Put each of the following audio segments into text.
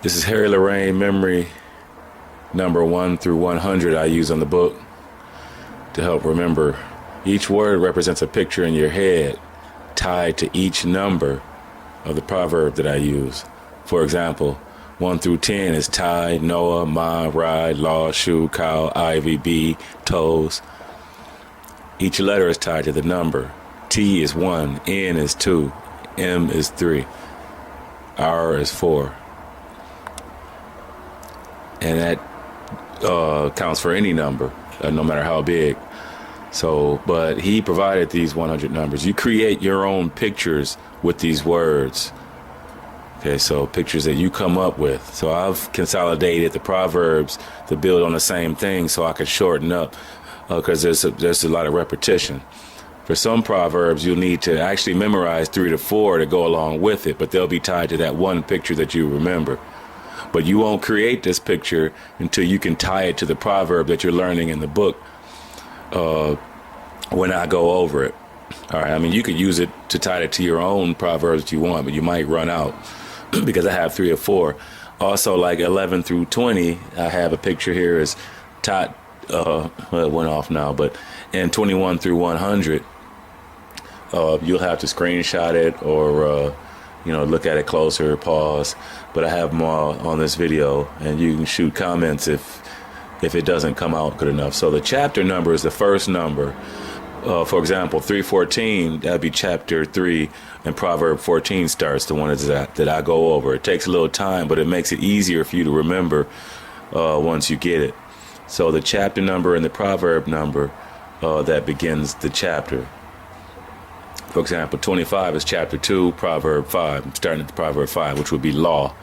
This is Harry Lorraine memory number 1 through 100 I use on the book to help remember. Each word represents a picture in your head tied to each number of the proverb that I use. For example, 1 through 10 is tie, Noah, ma, ride, law, shoe, cow, ivy, bee, toes. Each letter is tied to the number. T is 1, N is 2, M is 3, R is 4. And that counts for any number, no matter how big. So, but he provided these 100 numbers. You create your own pictures with these words. Okay, so pictures that you come up with. So I've consolidated the proverbs to build on the same thing so I could shorten up because there's a lot of repetition. For some proverbs, you'll need to actually memorize 3 to 4 to go along with it, but they'll be tied to that one picture that you remember. But you won't create this picture until you can tie it to the proverb that you're learning in the book when I go over it. All right, I mean, you could use it to tie it to your own proverbs if you want, but you might run out because I have 3 or 4. Also, like 11 through 20, I have a picture here is taught, well, it went off now, but in 21 through 100, you'll have to screenshot it or look at it closer, pause. But I have them all on this video, and you can shoot comments if it doesn't come out good enough. So the chapter number is the first number. For example, 314, that'd be chapter 3, and Proverb 14 starts, the one that I go over. It takes a little time, but it makes it easier for you to remember once you get it. So the chapter number and the proverb number that begins the chapter. For example, 25 is chapter 2, proverb 5. I'm starting at the proverb 5, which would be law.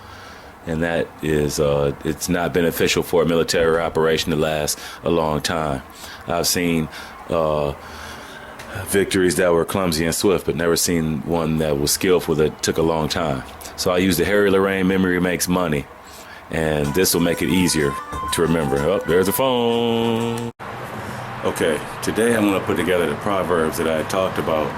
And that is, it's not beneficial for a military operation to last a long time. I've seen victories that were clumsy and swift, but never seen one that was skillful that took a long time. So I use the Harry Lorraine Memory Makes Money. And this will make it easier to remember. Oh, there's a phone. Okay, today I'm going to put together the proverbs that I talked about.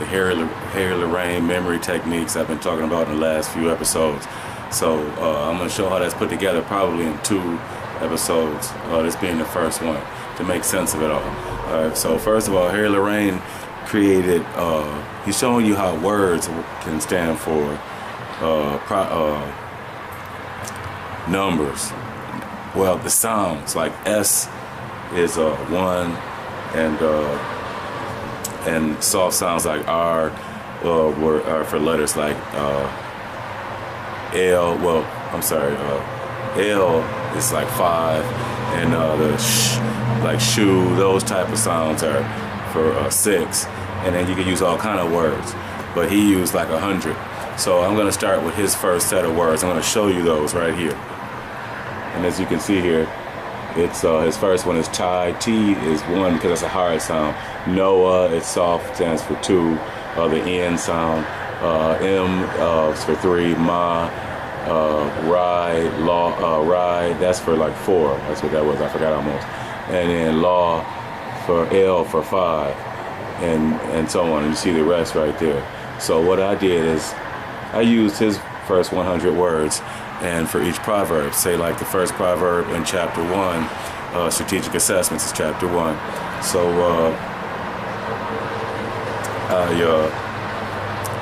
The Harry Lorraine memory techniques I've been talking about in the last few episodes. So I'm going to show how that's put together probably in 2 episodes, this being the first one, to make sense of it all. Alright, so first of all, Harry Lorraine created, he's showing you how words can stand for numbers. Well, the sounds, like S is 1, and soft sounds like R are for letters like L. Well, I'm sorry, L is like 5, and the sh, like shoe, those type of sounds are for 6. And then you can use all kind of words, but he used like 100. So I'm going to start with his first set of words. I'm going to show you those right here. And as you can see here, it's his first one is tie. T is 1 because it's a hard sound. Noah, it's soft, stands for 2. The N sound. M is for 3. Ma, ride, law, ride. That's for like 4. That's what that was. I forgot almost. And then law for L for 5, and so on. And you see the rest right there. So what I did is I used his first 100 words. And for each proverb, say like the first proverb in chapter 1, strategic assessments is chapter 1. So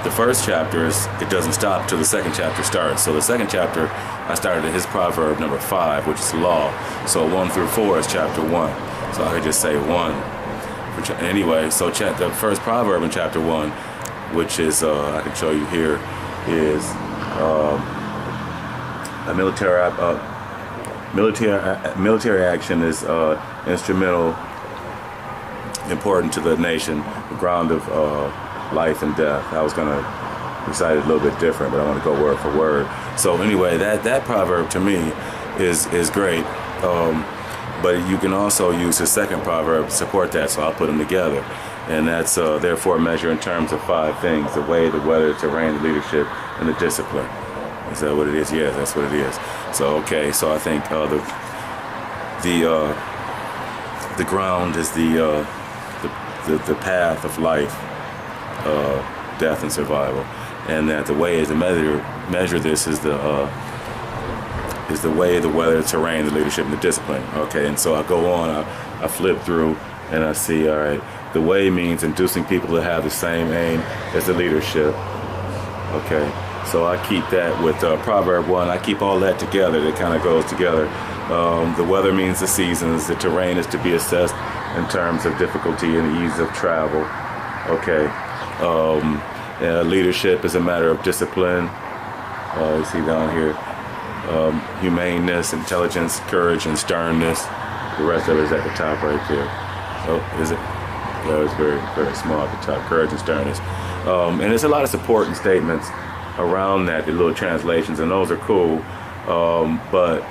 the first chapter it doesn't stop till the second chapter starts. So the second chapter, I started at his proverb number 5, which is law. So 1 through 4 is chapter 1. So I could just say 1. Anyway, so the first proverb in chapter 1, which is I can show you here, is a military action is instrumental, important to the nation, the ground of life and death. I was going to recite it a little bit different, but I want to go word for word. So anyway, that proverb to me is great, but you can also use the second proverb to support that, so I'll put them together. And that's therefore measure in terms of 5 things: the way, the weather, the terrain, the leadership, and the discipline. Is that what it is? Yes, that's what it is. So okay, so I think the ground is the path of life, death, and survival, and that the way is to measure this is the is the way, the weather, the terrain, the leadership, and the discipline. Okay, and so I go on, I flip through, and I see, all right, the way means inducing people to have the same aim as the leadership. Okay, so I keep that with Proverb 1. I keep all that together. It kind of goes together. The weather means the seasons. The terrain is to be assessed in terms of difficulty and ease of travel. Okay. Leadership is a matter of discipline. You see down here, humaneness, intelligence, courage, and sternness. The rest of it is at the top right there. Oh, is it? Yeah, it's very, very small at the top. Courage and sternness. And there's a lot of supporting statements around that, the little translations, and those are cool. But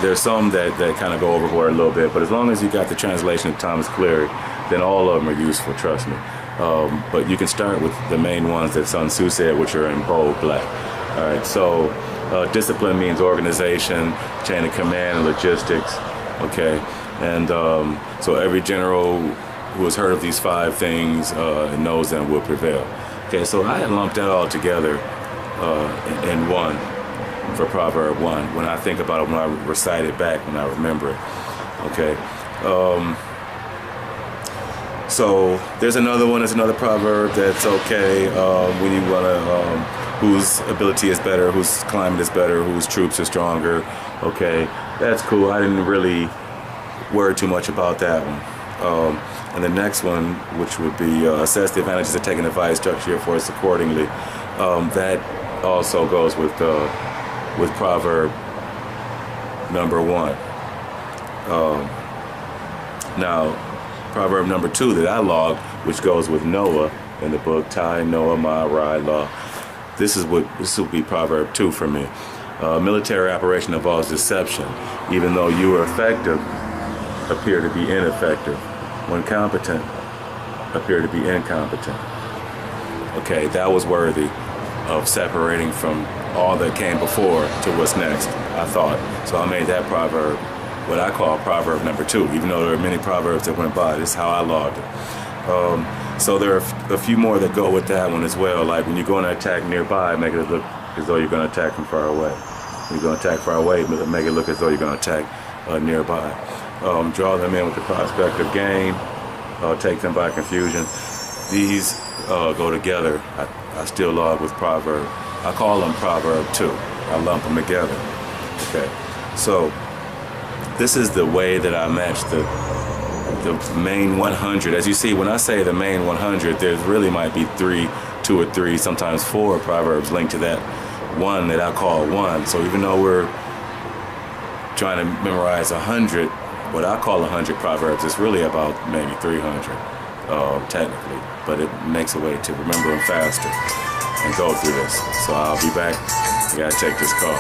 there's some that kind of go overboard a little bit. But as long as you got the translation of Thomas Cleary, then all of them are useful, trust me. But you can start with the main ones that Sun Tzu said, which are in bold black. All right, so discipline means organization, chain of command, and logistics. Okay, and so every general who has heard of these 5 things and knows them will prevail. Okay, so I lumped that all together in one for Proverb 1 when I think about it, when I recite it back, when I remember it. Okay. So there's another one. There's another proverb that's okay when you want to, whose ability is better, whose climate is better, whose troops are stronger. Okay, that's cool. I didn't really worry too much about that one. And the next one, which would be assess the advantages of taking advice, structure your force accordingly. That also goes with proverb number 1. Now, proverb number 2 that I logged, which goes with Noah in the book, Tai, Noah, Ma, Rai, Law. This will be proverb 2 for me. Military operation involves deception. Even though you are effective, appear to be ineffective. When competent, appear to be incompetent. Okay, that was worthy of separating from all that came before to what's next, I thought. So I made that proverb what I call proverb number 2, even though there are many proverbs that went by. This is how I logged it. So there are a few more that go with that one as well. Like when you're going to attack nearby, make it look as though you're going to attack from far away. When you're going to attack far away, make it look as though you're going to attack nearby. Draw them in with the prospect of gain. Take them by confusion. These go together. I still log with proverb. I call them proverb 2. I lump them together. Okay. So this is the way that I match the main 100. As you see, when I say the main 100, there really might be 2 or 3, sometimes 4 proverbs linked to that one that I call 1. So even though we're trying to memorize 100, what I call 100 proverbs, it's really about maybe 300 technically, but it makes a way to remember them faster and go through this. So I'll be back. I gotta take this call.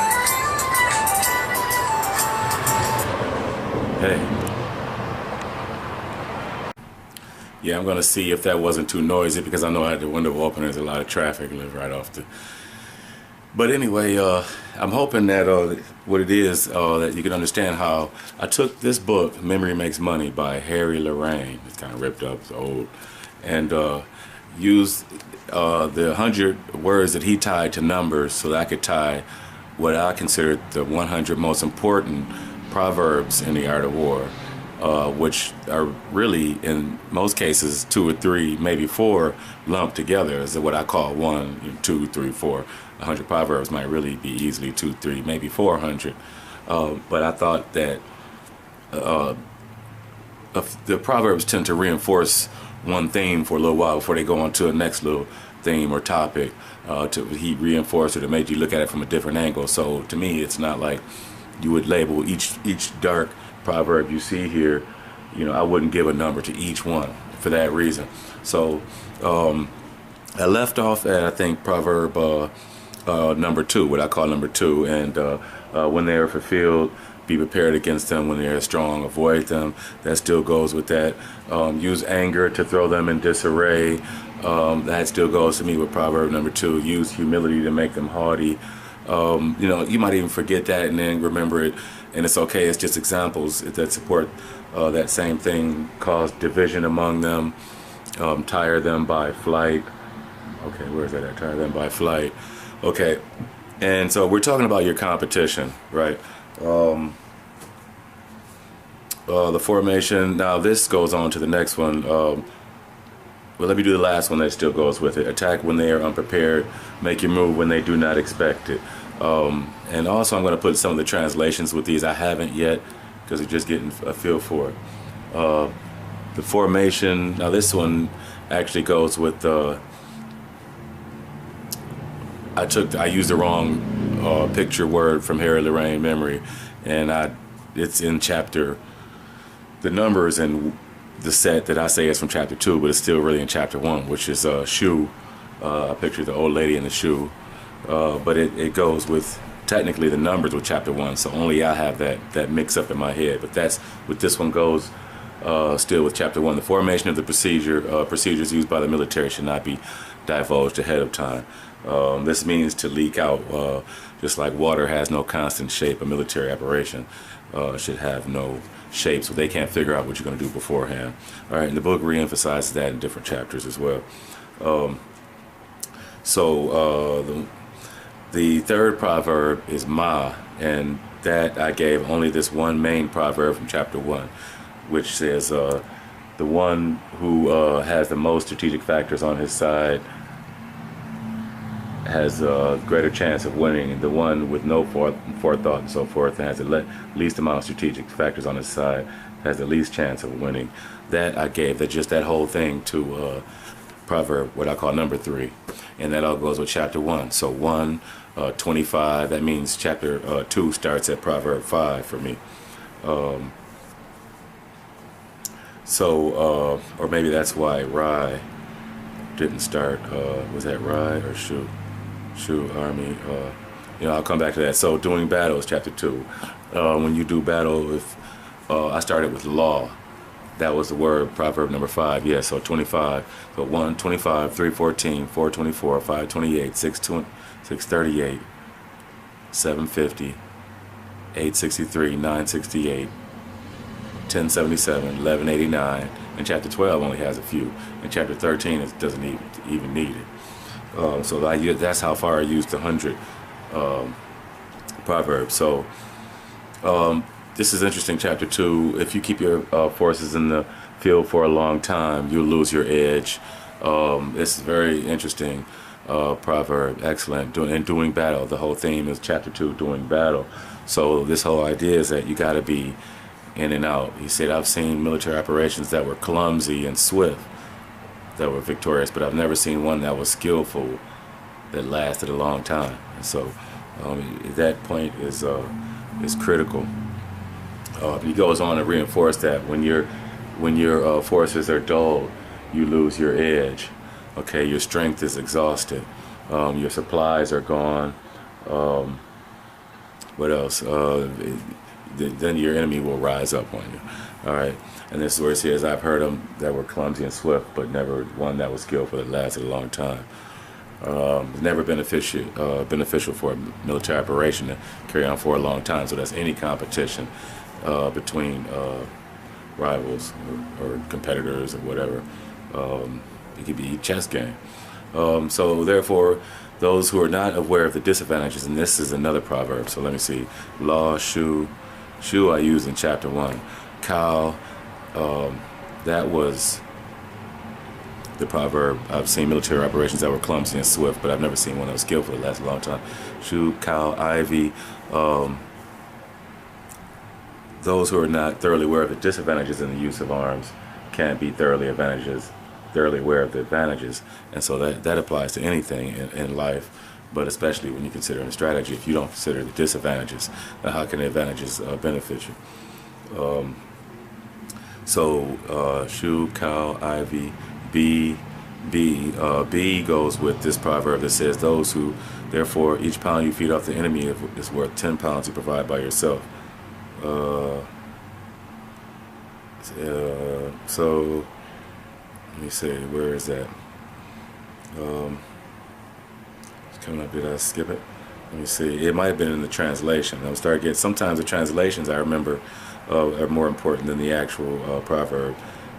Hey. Yeah, I'm gonna see if that wasn't too noisy because I know I had the window open. There's a lot of traffic live right off the. But anyway, I'm hoping that what it is that you can understand how I took this book, Memory Makes Money by Harry Lorraine. It's kind of ripped up, it's old, and used the 100 words that he tied to numbers so that I could tie what I considered the 100 most important proverbs in the art of war, which are really, in most cases, 2 or 3, maybe 4 lumped together as what I call 1, 2, 3, 4. 100 proverbs might really be easily 2, 3, maybe 400. But I thought that the proverbs tend to reinforce one theme for a little while before they go on to the next little theme or topic to reinforce it or make you look at it from a different angle. So to me, it's not like you would label each dark proverb you see here. You know, I wouldn't give a number to each one for that reason. So I left off at, I think, proverb number 2, what I call number 2, and when they are fulfilled, be prepared against them. When they are strong, avoid them. That still goes with that. Use anger to throw them in disarray. That still goes to me with proverb number 2. Use humility to make them haughty. You know, you might even forget that and then remember it, and it's okay. It's just examples that support that same thing. Cause division among them. Tire them by flight. Okay, where is that at? Tire them by flight. Okay, And so we're talking about your competition, right? The formation. Now this goes on to the next one. Well, let me do the last one that still goes with it. Attack when they are unprepared. Make your move when they do not expect it. And also, I'm going to put some of the translations with these. I haven't yet because we're just getting a feel for it. The formation. Now, this one actually goes with. I used the wrong picture word from Harry Lorraine memory, and it's in chapter. The numbers and the set that I say is from chapter 2, but it's still really in chapter 1, which is shoe. I picture the old lady in the shoe, but it goes with technically the numbers with chapter 1. So only I have that mix up in my head. But that's what this one goes. Still with chapter 1, the formation of the procedures used by the military should not be divulged ahead of time. This means to leak out, just like water has no constant shape. A military operation should have no shape, so they can't figure out what you're going to do beforehand. All right, and the book reemphasizes that in different chapters as well. The third proverb is Ma, and that I gave only this one main proverb from chapter 1, which says the one who has the most strategic factors on his side has a greater chance of winning. The one with no forethought and so forth and has the least amount of strategic factors on his side has the least chance of winning. That I gave that whole thing to proverb, what I call number 3, and that all goes with chapter 1. So 1, 25. That means chapter 2 starts at proverb 5 for me. Or maybe that's why Rye didn't start. Was that Rye or Shu? Shu Army. I'll come back to that. So doing battle is chapter 2. When you do battle, if I started with law, that was the word proverb number 5. Yeah, so 25. So 1, 25, 3, 14, 4, 24, 5, 28, 6, 38, 7, 50, 8, 63, 9, 68, 10, 77, 11, 89. And chapter 12 only has a few. And chapter 13 doesn't even need it. So that's how far I used the 100 proverbs. So this is interesting, chapter 2. If you keep your forces in the field for a long time, you'll lose your edge. It's very interesting proverb. Excellent. Doing battle. The whole theme is chapter 2, doing battle. So this whole idea is that you got to be in and out. He said, I've seen military operations that were clumsy and swift, that were victorious, but I've never seen one that was skillful, that lasted a long time. And so that point is critical. He goes on to reinforce that when your forces are dull, you lose your edge. Okay, your strength is exhausted. Your supplies are gone. What else? Then your enemy will rise up on you. All right. And this is where it says, I've heard them that were clumsy and swift, but never one that was skillful that lasted a long time. Never beneficial for a military operation to carry on for a long time. So that's any competition between rivals or competitors or whatever. It could be a chess game. So therefore, those who are not aware of the disadvantages, and this is another proverb. So let me see. Law, Shu I used in chapter 1. Cow. That was the proverb. I've seen military operations that were clumsy and swift, but I've never seen one that was skillful that lasted a long time. Shu, cow, ivy. Those who are not thoroughly aware of the disadvantages in the use of arms can't be thoroughly aware of the advantages. And so that applies to anything in life, but especially when you consider a strategy. If you don't consider the disadvantages, then how can the advantages benefit you? Shu, cow, ivy, bee. B goes with this proverb that says, those who, therefore, each pound you feed off the enemy is worth 10 pounds you provide by yourself. So, let me see, where is that? It's coming up, did I skip it? Let me see, it might have been in the translation. Sometimes the translations I remember are more important than the actual proverb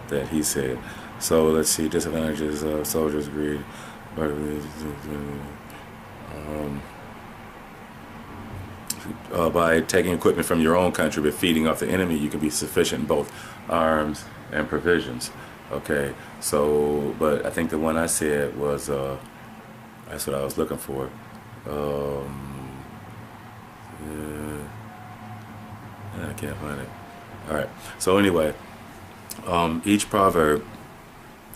that he said. So let's see, disadvantages of soldiers' greed. by taking equipment from your own country but feeding off the enemy, you can be sufficient in both arms and provisions. Okay, so, but I think the one I said was, that's what I was looking for. I can't find it. All right, so anyway, each proverb,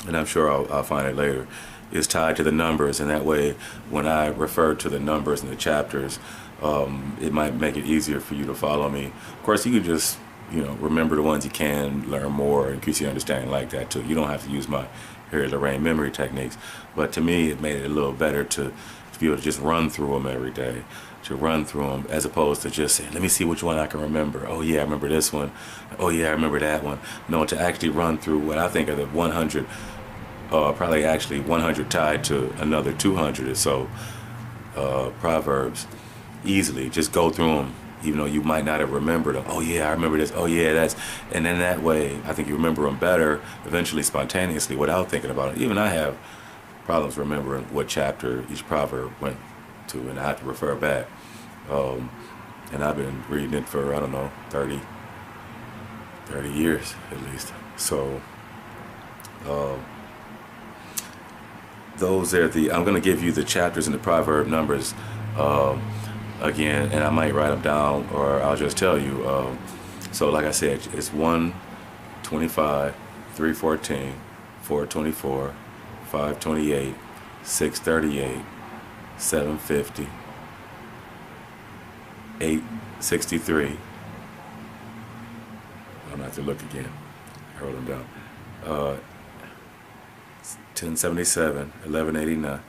and I'm sure I'll find it later, is tied to the numbers, and that way when I refer to the numbers in the chapters, it might make it easier for you to follow me. Of course, you can just, remember the ones you can, learn more, increase your understanding like that too. You don't have to use my Harry Lorraine memory techniques, but to me it made it a little better to be able to just run through them every day, to run through them, as opposed to just saying, let me see which one I can remember. Oh yeah, I remember this one. Oh yeah, I remember that one. No, to actually run through what I think are the 100, probably actually 100 tied to another 200 or so proverbs easily. Just go through them, even though you might not have remembered them. Oh yeah, I remember this. Oh yeah, that's, and then that way I think you remember them better, eventually spontaneously, without thinking about it. Even I have problems remembering what chapter each proverb went to, and I have to refer back. And I've been reading it for, I don't know, 30 years at least. So those are I'm going to give you the chapters and the proverb numbers again, and I might write them down, or I'll just tell you. So like I said, it's 125, 314, 424, 528, 638, 750, 863. I'm gonna have to look again. I wrote them down. 1077, 1189. All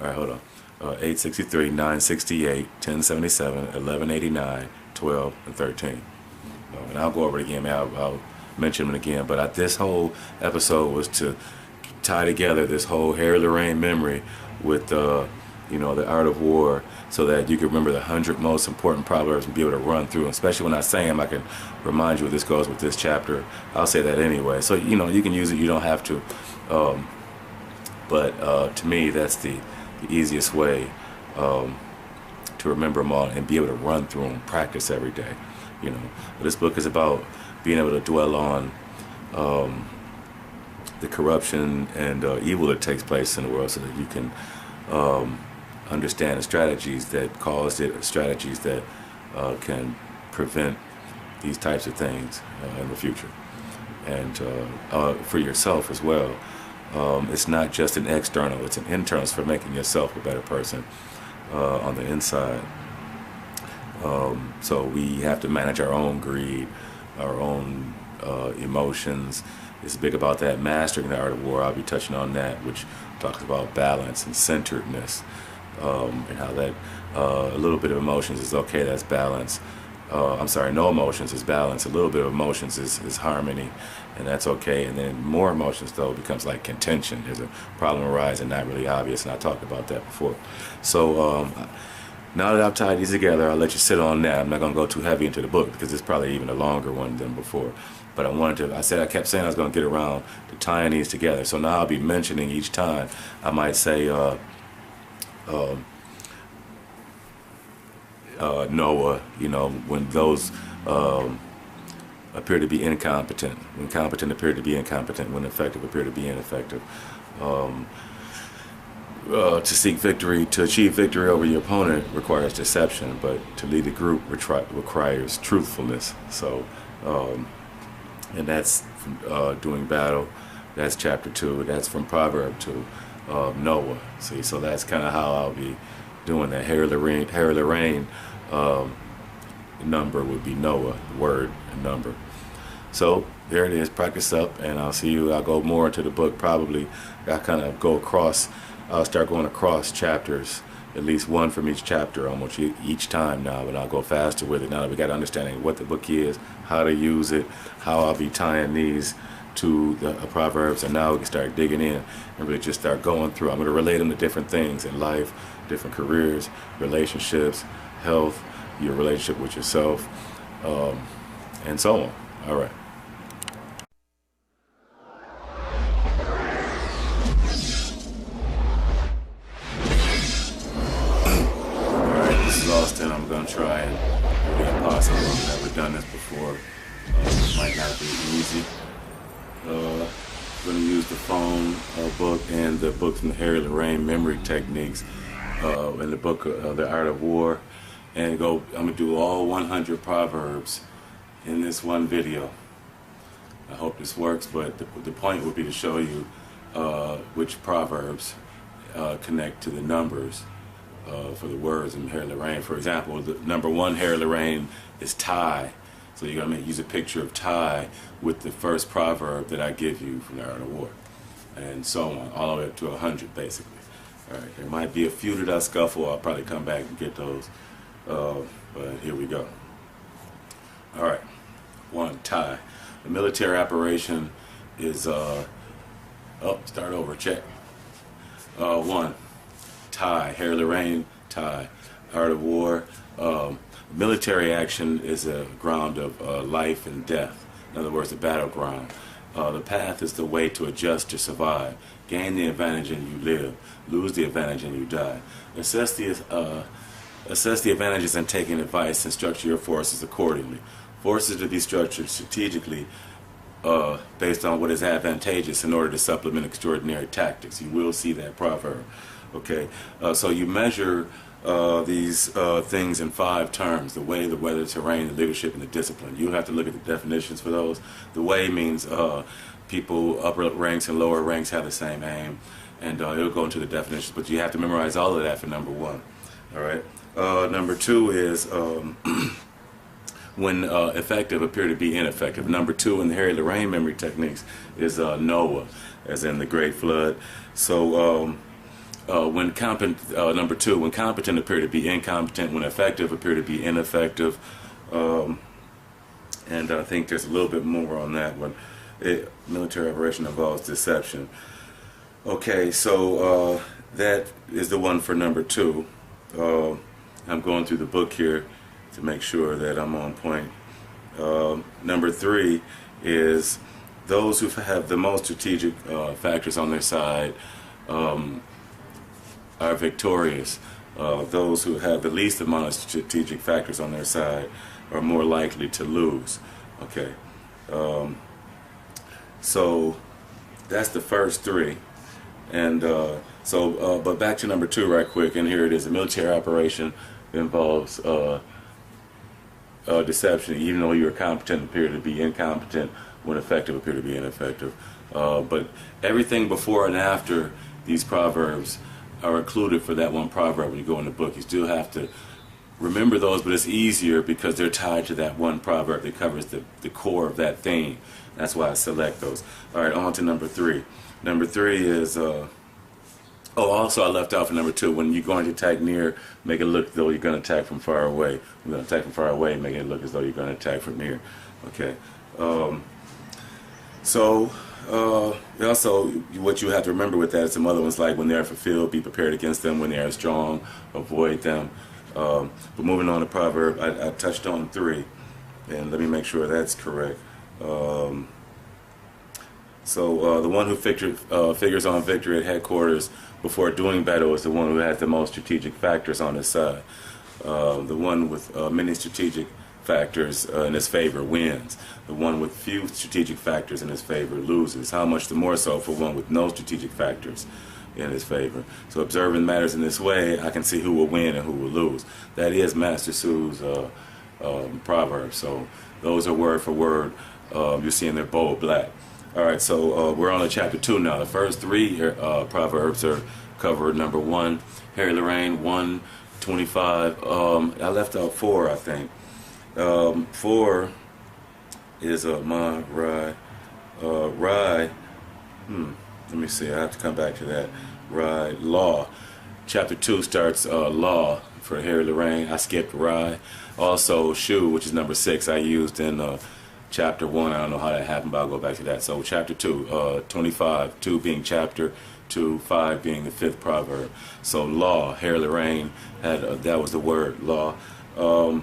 right, hold on. 863, 968, 1077, 1189, 12, and 13. And I'll go over it again. I'll mention them again. But this whole episode was to tie together this whole Harry Lorraine memory with the art of war, so that you can remember the 100 most important proverbs and be able to run through them. Especially when I say them, I can remind you what this goes with this chapter. I'll say that anyway. So you can use it. You don't have to. But to me, that's the easiest way to remember them all and be able to run through them, practice every day. But this book is about being able to dwell on the corruption and evil that takes place in the world, so that you can understand the strategies that caused it, strategies that can prevent these types of things in the future, and for yourself as well. It's not just an external, it's an internal. It's for making yourself a better person on the inside. So we have to manage our own greed, our own emotions. It's big about that, mastering the art of war. I'll be touching on that, which talks about balance and centeredness, and how that a little bit of emotions is okay, that's balance. No emotions is balance. A little bit of emotions is harmony, and that's okay. And then more emotions, though, becomes like contention. There's a problem arising, not really obvious, and I talked about that before. So now that I've tied these together, I'll let you sit on that. I'm not going to go too heavy into the book, because it's probably even a longer one than before. But I kept saying I was going to get around to tying these together. So now I'll be mentioning each time. I might say Noah, when those appear to be incompetent, when competent appear to be incompetent, when effective appear to be ineffective. To seek victory, to achieve victory over your opponent requires deception, but to lead a group requires truthfulness. So, and that's doing battle. That's chapter 2. That's from Proverb 2, Noah. See, so that's kind of how I'll be doing that. Harry Lorraine number would be Noah, word and number. So there it is. Practice up, and I'll see you. I'll go more into the book probably. I'll start going across chapters, at least one from each chapter almost each time now, and I'll go faster with it. Now that we got understanding what the book is, how to use it, how I'll be tying these to the Proverbs, and now we can start digging in and really just start going through. I'm going to relate them to different things in life, different careers, relationships, health, your relationship with yourself, and so on. All right. All right, this is Austin. I'm going to try and might not be easy. I'm going to use the phone book and the book from the Harry Lorraine Memory Techniques and the book The Art of War, and I'm going to do all 100 proverbs in this one video. I hope this works, but the point would be to show you which proverbs connect to the numbers for the words in Harry Lorraine. For example, the number 1 Harry Lorraine is tie. So you're going to use a picture of tie with the first proverb that I give you from the Art of War, and so on, all the way up to 100 basically. All right, there might be a few that I scuffle. I'll probably come back and get those, but here we go. All right, 1, tie. The military operation is, start over, check. 1, tie, Harry Lorraine, tie. Art of War, military action is a ground of life and death. In other words, the battleground. The path is the way to adjust to survive. Gain the advantage and you live. Lose the advantage and you die. Assess the advantages in taking advice and structure your forces accordingly. Forces to be structured strategically based on what is advantageous in order to supplement extraordinary tactics. You will see that proverb. Okay, so you measure these things in 5 terms: the way, the weather, the terrain, the leadership, and the discipline. You have to look at the definitions for those. The way means people upper ranks and lower ranks have the same aim, and it'll go into the definitions, but you have to memorize all of that for number 1. All right. Number 2 is when effective appear to be ineffective. Number 2 in the Harry Lorraine Memory Techniques is Noah, as in the Great Flood. So when competent, number 2, when competent appear to be incompetent, when effective appear to be ineffective, and I think there's a little bit more on that one. Military operation involves deception. Okay, so that is the one for number 2. I'm going through the book here to make sure that I'm on point. Number 3 is those who have the most strategic factors on their side are victorious. Those who have the least amount of strategic factors on their side are more likely to lose. Okay, so that's the first 3, and but back to number 2 right quick, and here it is. A military operation involves deception. Even though you're competent, appear to be incompetent. When effective, appear to be ineffective. But everything before and after these proverbs are included for that one proverb when you go in the book. You still have to remember those, but it's easier because they're tied to that one proverb that covers the core of that theme. That's why I select those. All right, on to number 3. Number 3 is also I left out for number 2. When you're going to attack near, make it look as though you're going to attack from far away. You're going to attack from far away, make it look as though you're going to attack from near. Okay. Also, what you have to remember with that is some other ones, like when they are fulfilled, be prepared against them. When they are strong, avoid them. But moving on to proverb, I touched on 3, and let me make sure that's correct. The one who figures on victory at headquarters before doing battle is the one who has the most strategic factors on his side. The one with many strategic factors in his favor wins. The one with few strategic factors in his favor loses. How much the more so for one with no strategic factors in his favor. So observing matters in this way, I can see who will win and who will lose. That is Master Su's proverb. So those are word for word. You're seeing they're bold black. All right, so we're on to chapter 2 now. The first 3 proverbs are covered. Number 1, Harry Lorraine, 1:25. I left out 4, I think. 4 is my ride. Ride. Let me see. I have to come back to that. Ride. Law. Chapter 2 starts law for Harry Lorraine. I skipped ride. Also shoe, which is number 6. I used in chapter 1. I don't know how that happened, but I'll go back to that. So chapter 2, 25. 2 being chapter 2, 5 being the 5th proverb. So law. Harry Lorraine had that was the word law. So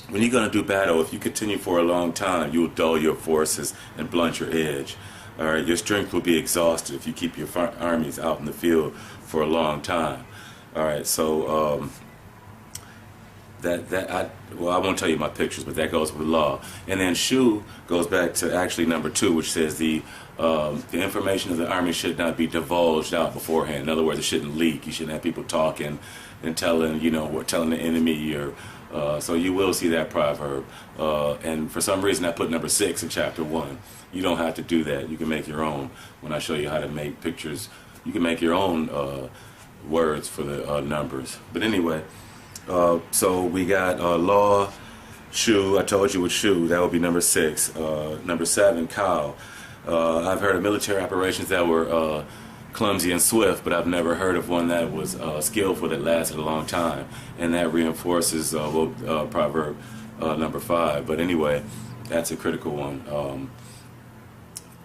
when you're going to do battle, if you continue for a long time, you'll dull your forces and blunt your edge. All right, your strength will be exhausted if you keep your armies out in the field for a long time. All right, so I won't tell you my pictures, but that goes with law. And then Shu goes back to actually number 2, which says the information of the army should not be divulged out beforehand. In other words, it shouldn't leak. You shouldn't have people talking and telling telling the enemy or. So you will see that proverb. And for some reason, I put number 6 in chapter 1. You don't have to do that. You can make your own. When I show you how to make pictures, you can make your own words for the numbers. But anyway, so we got law, Shu. I told you with Shu, that would be number 6. Number 7, cow. I've heard of military operations that were clumsy and swift, but I've never heard of one that was skillful that lasted a long time, and that reinforces proverb number 5. But anyway, that's a critical one.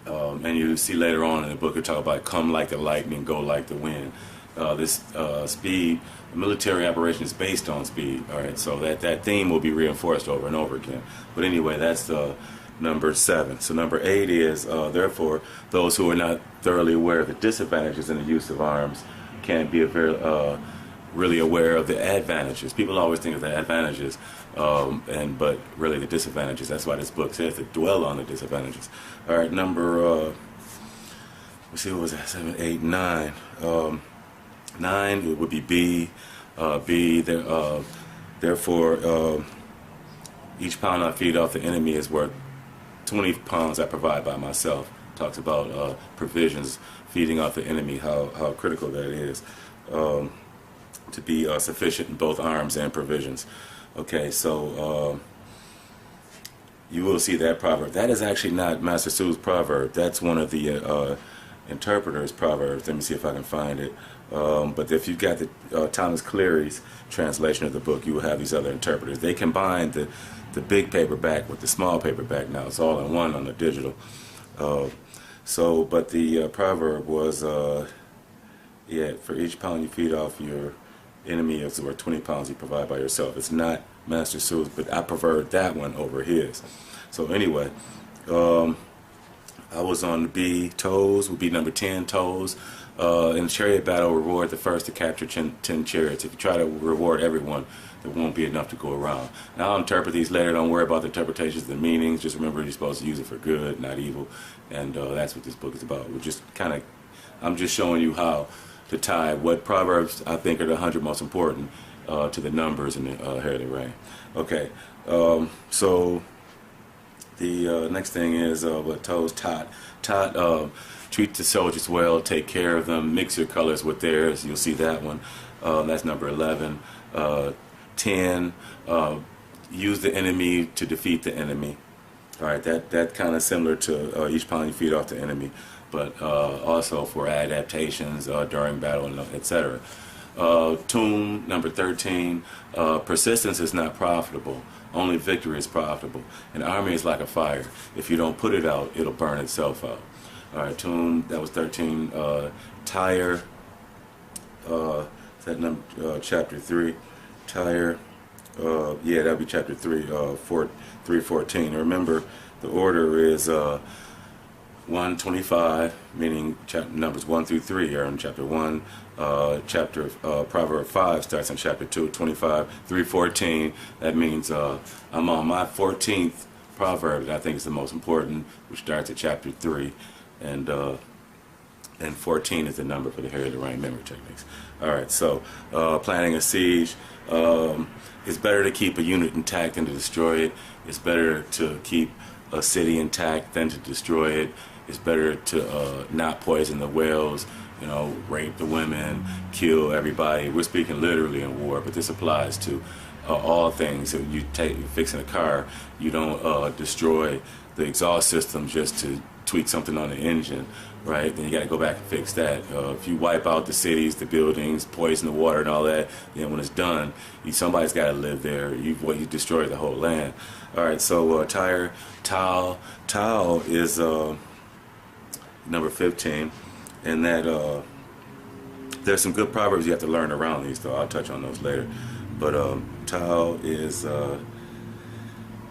And you see later on in the book, it talk about come like the lightning, go like the wind. This speed, military operation is based on speed. All right, so that theme will be reinforced over and over again. But anyway, that's number 7. So number 8 is therefore those who are not thoroughly aware of the disadvantages in the use of arms can't be really aware of the advantages. People always think of the advantages, but really the disadvantages. That's why this book says to dwell on the disadvantages. All right, number let's see, what was that? 7, 8, 9. 9 it would be B. Therefore, each pound I feed off the enemy is worth 20 pounds I provide by myself. Talks about provisions, feeding off the enemy, how critical that is to be sufficient in both arms and provisions. Okay, so you will see that proverb. That is actually not Master Su's proverb. That's one of the interpreter's proverbs. Let me see if I can find it. But if you've got the Thomas Cleary's translation of the book, you will have these other interpreters. They combined the big paperback with the small paperback now. It's all in one on the digital. But the proverb was, for each pound you feed off your enemy is worth 20 pounds you provide by yourself. It's not Master Su's, but I preferred that one over his. So anyway, I was on the B. Toes would be number 10, toes. In chariot battle, reward the first to capture 10 chariots. If you try to reward everyone, there won't be enough to go around. Now I'll interpret these later. Don't worry about the interpretations, the meanings. Just remember you're supposed to use it for good, not evil. And that's what this book is about. I'm just showing you how to tie what proverbs I think are the 100 most important to the numbers in the Hair of the Rain. Okay, so the next thing is what Toes Tot. Treat the soldiers well, take care of them, mix your colors with theirs. You'll see that one. That's number 11. 10. Use the enemy to defeat the enemy. All right, that kind of similar to each pound you feed off the enemy, but also for adaptations during battle, etc. Tomb, number 13. Persistence is not profitable. Only victory is profitable. An army is like a fire. If you don't put it out, it'll burn itself out. All right, Tomb, that was 13. Tyre, is that number chapter 3? Tyre, that'll be chapter 3, 3:14. Remember, the order is 125, meaning numbers 1 through 3 are in chapter 1. Proverb 5 starts in chapter 2, 25, 3:14. That means I'm on my 14th proverb that I think is the most important, which starts at chapter 3. And 14 is the number for the Hair of the Rain memory techniques. All right, so planning a siege. It's better to keep a unit intact than to destroy it. It's better to keep a city intact than to destroy it. It's better to not poison the wells, rape the women, kill everybody. We're speaking literally in war, but this applies to all things. So you're fixing a car, you don't destroy the exhaust system just to tweak something on the engine, right? Then you got to go back and fix that. If you wipe out the cities, the buildings, poison the water and all that, then when it's done, somebody's got to live there. You destroy the whole land. All right, so Tyre, Tau is number 15, and that there's some good proverbs you have to learn around these, though. I'll touch on those later. But Tau is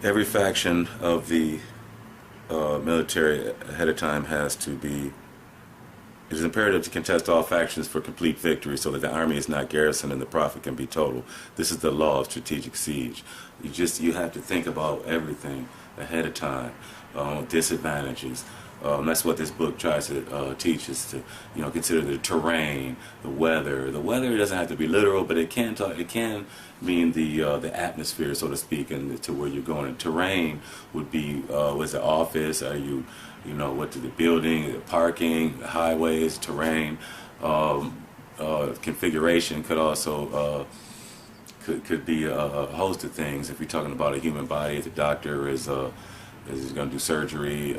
every faction of the military ahead of time has to be It is imperative to contest all factions for complete victory so that the army is not garrisoned and the profit can be total. This is the law of strategic siege. You have to think about everything ahead of time, disadvantages. That's what this book tries to teach us to, consider the terrain, the weather. The weather doesn't have to be literal, but it can talk. It can mean the atmosphere, so to speak, and to where you're going. And terrain would be was the office? Are you, what to the building, the parking, the highways, terrain. Configuration could also could be a host of things. If you're talking about a human body, if the doctor is going to do surgery,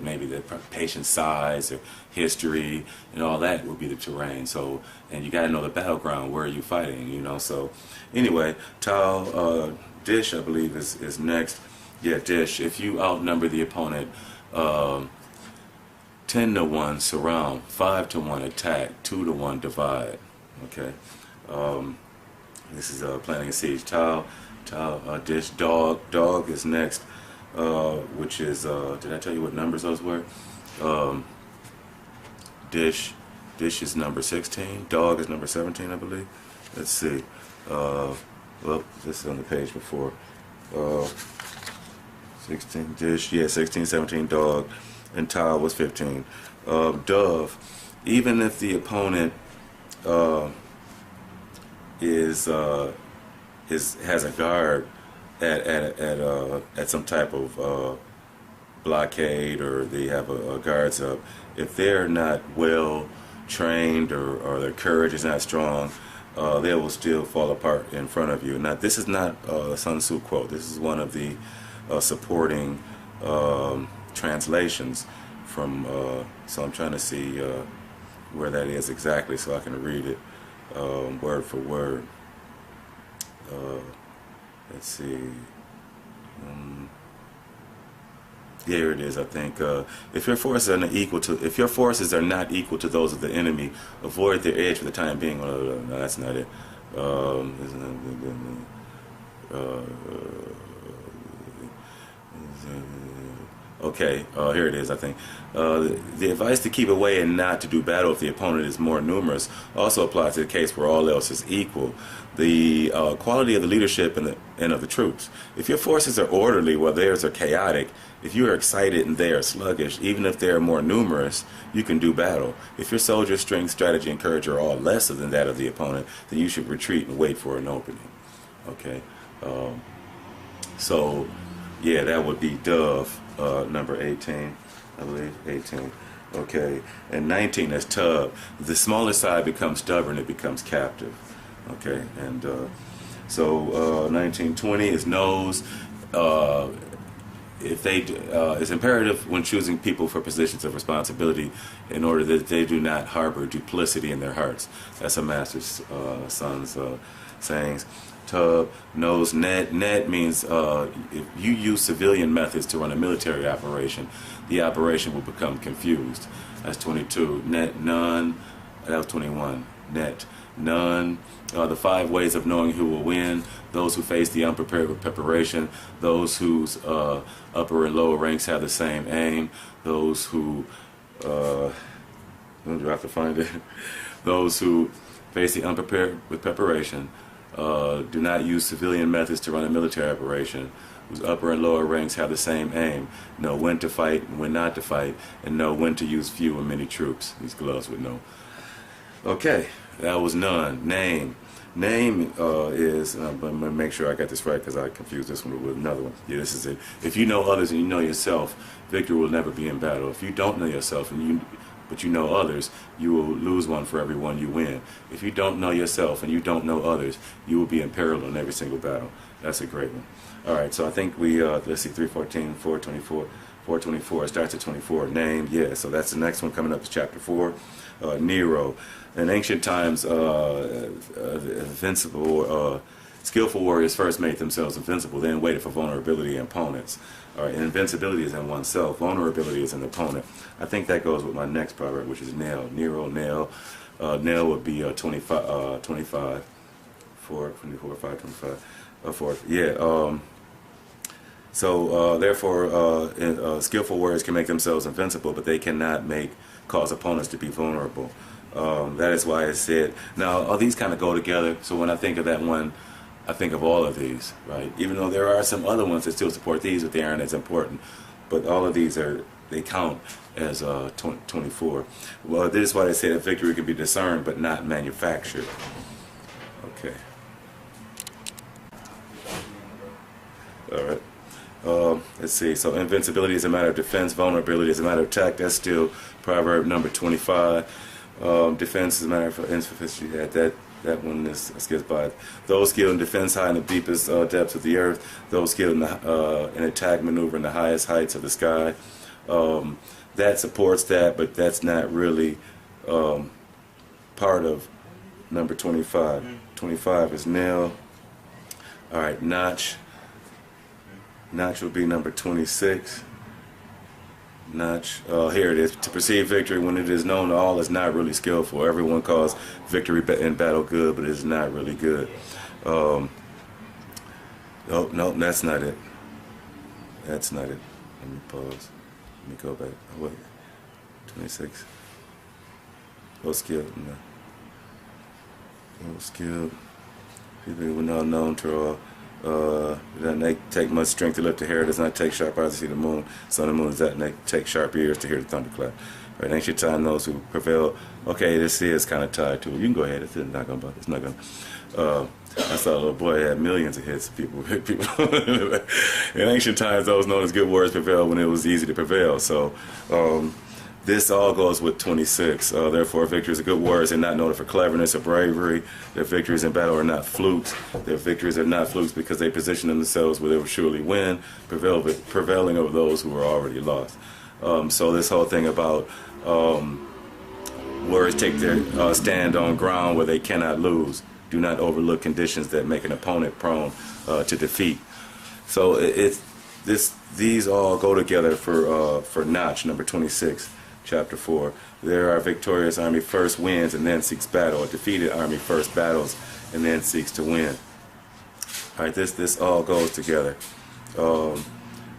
maybe the patient's size or history and all that would be the terrain. So, and you got to know the battleground, where are you fighting, So anyway, Tau, Dish, I believe is next. Yeah, Dish, if you outnumber the opponent 10-1 surround, 5-1 attack, 2-1 divide. Okay. This is planning a siege. Tau, Dish, Dog is next, which is, did I tell you what numbers those were? Dish is number 16, Dog is number 17, I believe. Let's see. Well, this is on the page before. 16, Dish, yeah, 16, 17, Dog, and Tau was 15. Dove, even if the opponent has a guard at some type of blockade, or they have a guards up, if they're not well trained or their courage is not strong, they will still fall apart in front of you. Now, this is not a Sun Tzu quote. This is one of the supporting translations from, so I'm trying to see where that is exactly so I can read it word for word. Let's see. Here it is. I think if your forces are not equal to those of the enemy, avoid their edge for the time being. No, that's not it. Okay, here it is, I think. The advice to keep away and not to do battle if the opponent is more numerous also applies to the case where all else is equal. The quality of the leadership and of the troops. If your forces are orderly while theirs are chaotic, if you are excited and they are sluggish, even if they are more numerous, you can do battle. If your soldiers' strength, strategy, and courage are all lesser than that of the opponent, then you should retreat and wait for an opening. Okay, so yeah, that would be Dove. Number 18, I believe, 18. Okay, and 19 is Tub. The smaller side becomes stubborn, it becomes captive. Okay, and so 1920 is Nose. It's imperative when choosing people for positions of responsibility in order that they do not harbor duplicity in their hearts. That's a Master's Son's sayings. Tub, Nose, Net. Net means if you use civilian methods to run a military operation, the operation will become confused. That's 22. Net, none. That was 21. Net, none. The 5 ways of knowing who will win: those who face the unprepared with preparation, those whose upper and lower ranks have the same aim, those who do I have to find it? Those who face the unprepared with preparation, do not use civilian methods to run a military operation, whose upper and lower ranks have the same aim, know when to fight and when not to fight, and know when to use few and many troops. These gloves would know. Okay, that was none. Name. Name is, I'm going to make sure I got this right because I confused this one with another one. Yeah, this is it. If you know others and you know yourself, victory will never be in battle. If you don't know yourself but you know others, you will lose one for every one you win. If you don't know yourself and you don't know others, you will be in peril in every single battle. That's a great one. All right, so I think we, let's see, 314, 424, 424, it starts at 24. Name, yeah, so that's the next one coming up is chapter 4. Nero. In ancient times, skillful warriors first made themselves invincible, then waited for vulnerability in opponents. And invincibility is in oneself. Vulnerability is in the opponent. I think that goes with my next proverb, which is Nail. Nero, Nail. Nail would be 25, 25, 4, 24, 5, 25, 4. Yeah. So therefore, skillful warriors can make themselves invincible, but they cannot make cause opponents to be vulnerable. That is why I said, now all these kind of go together, so when I think of that one, I think of all of these, right? Even though there are some other ones that still support these, but they aren't as important. But all of these they count as 24. Well, this is why they say that victory can be discerned but not manufactured. Okay. All right. Let's see. So invincibility is a matter of defense. Vulnerability is a matter of attack. That's still proverb number 25. Defense is a matter of insufficiency. That one is skipped by. Those skilled in defense hide in the deepest depths of the earth. Those skilled in attack maneuver in the highest heights of the sky. That supports that, but that's not really part of number 25. 25 is nail. All right, notch. Notch will be number 26. Notch. Here it is. To perceive victory when it is known to all is not really skillful. Everyone calls victory in battle good, but it's not really good. Oh, no, that's not it. That's not it. Let me pause. Let me go back. Oh, wait. 26. Oh, skilled. No. Oh, skilled. People who are not known to all. It doesn't take much strength to lift the hair. It does not take sharp eyes to see the moon. Sun and moon does not take sharp ears to hear the thunderclap. Right? Ancient time, those who prevail. Okay, this is kind of tied to it. You can go ahead. It's not gonna. It's not gonna. I saw a little boy had millions of hits. People. In ancient times, those known as good words prevailed when it was easy to prevail. So. This all goes with 26. Therefore, victories are good words and not noted for cleverness or bravery. Their victories in battle are not flukes. Their victories are not flukes because they position themselves where they will surely win, prevailing over those who are already lost. So this whole thing about words take their stand on ground where they cannot lose. Do not overlook conditions that make an opponent prone to defeat. So these all go together for notch number 26. Chapter 4. There our victorious army first wins and then seeks battle. A defeated army first battles and then seeks to win. All right, this all goes together.